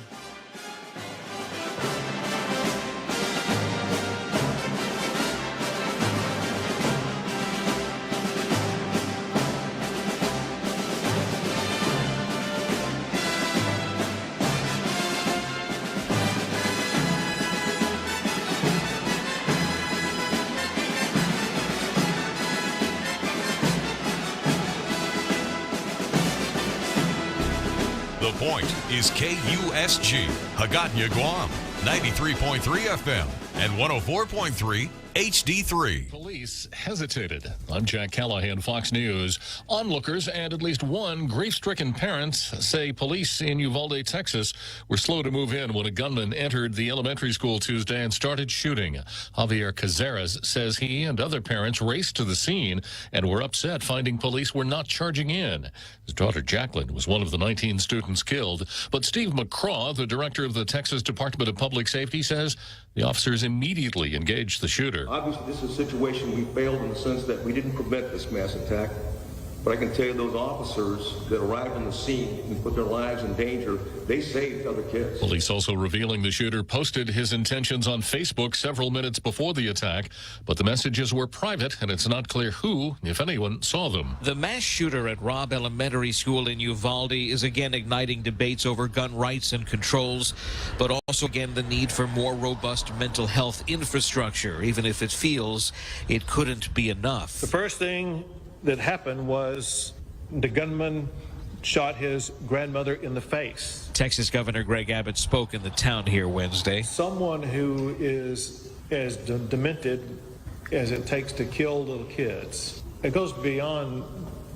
The Point is KUSG, Hagåtña, Guam, 93.3 FM. and 104.3 HD3. Police hesitated. I'm Jack Callahan, Fox News. Onlookers and at least one grief-stricken parent say police in Uvalde, Texas, were slow to move in when a gunman entered the elementary school Tuesday and started shooting. Javier Cazares says he and other parents raced to the scene and were upset finding police were not charging in. His daughter Jacqueline was one of the 19 students killed. But Steve McCraw, the director of the Texas Department of Public Safety, says the officers immediately engaged the shooter. Obviously, this is a situation we failed in the sense that we didn't prevent this mass attack. But I can tell you those officers that arrived on the scene and put their lives in danger, they saved other kids. Police also revealing the shooter posted his intentions on Facebook several minutes before the attack, but the messages were private and it's not clear who, if anyone, saw them. The mass shooter at Robb Elementary School in Uvalde is again igniting debates over gun rights and controls, but also again the need for more robust mental health infrastructure, even if it feels it couldn't be enough. The first thing that happened was the gunman shot his grandmother in the face. Texas Governor Greg Abbott spoke in the town here Wednesday. Someone who is as demented as it takes to kill little kids. It goes beyond,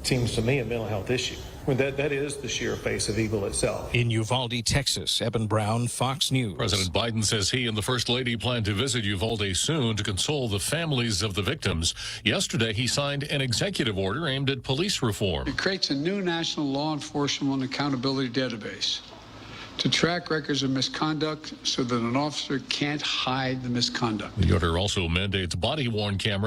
seems to me, a mental health issue. I mean, that is the sheer face of evil itself. In Uvalde, Texas, Eben Brown, Fox News. President Biden says he and the First Lady plan to visit Uvalde soon to console the families of the victims. Yesterday, he signed an executive order aimed at police reform. It creates a new national law enforcement accountability database to track records of misconduct so that an officer can't hide the misconduct. The order also mandates body-worn cameras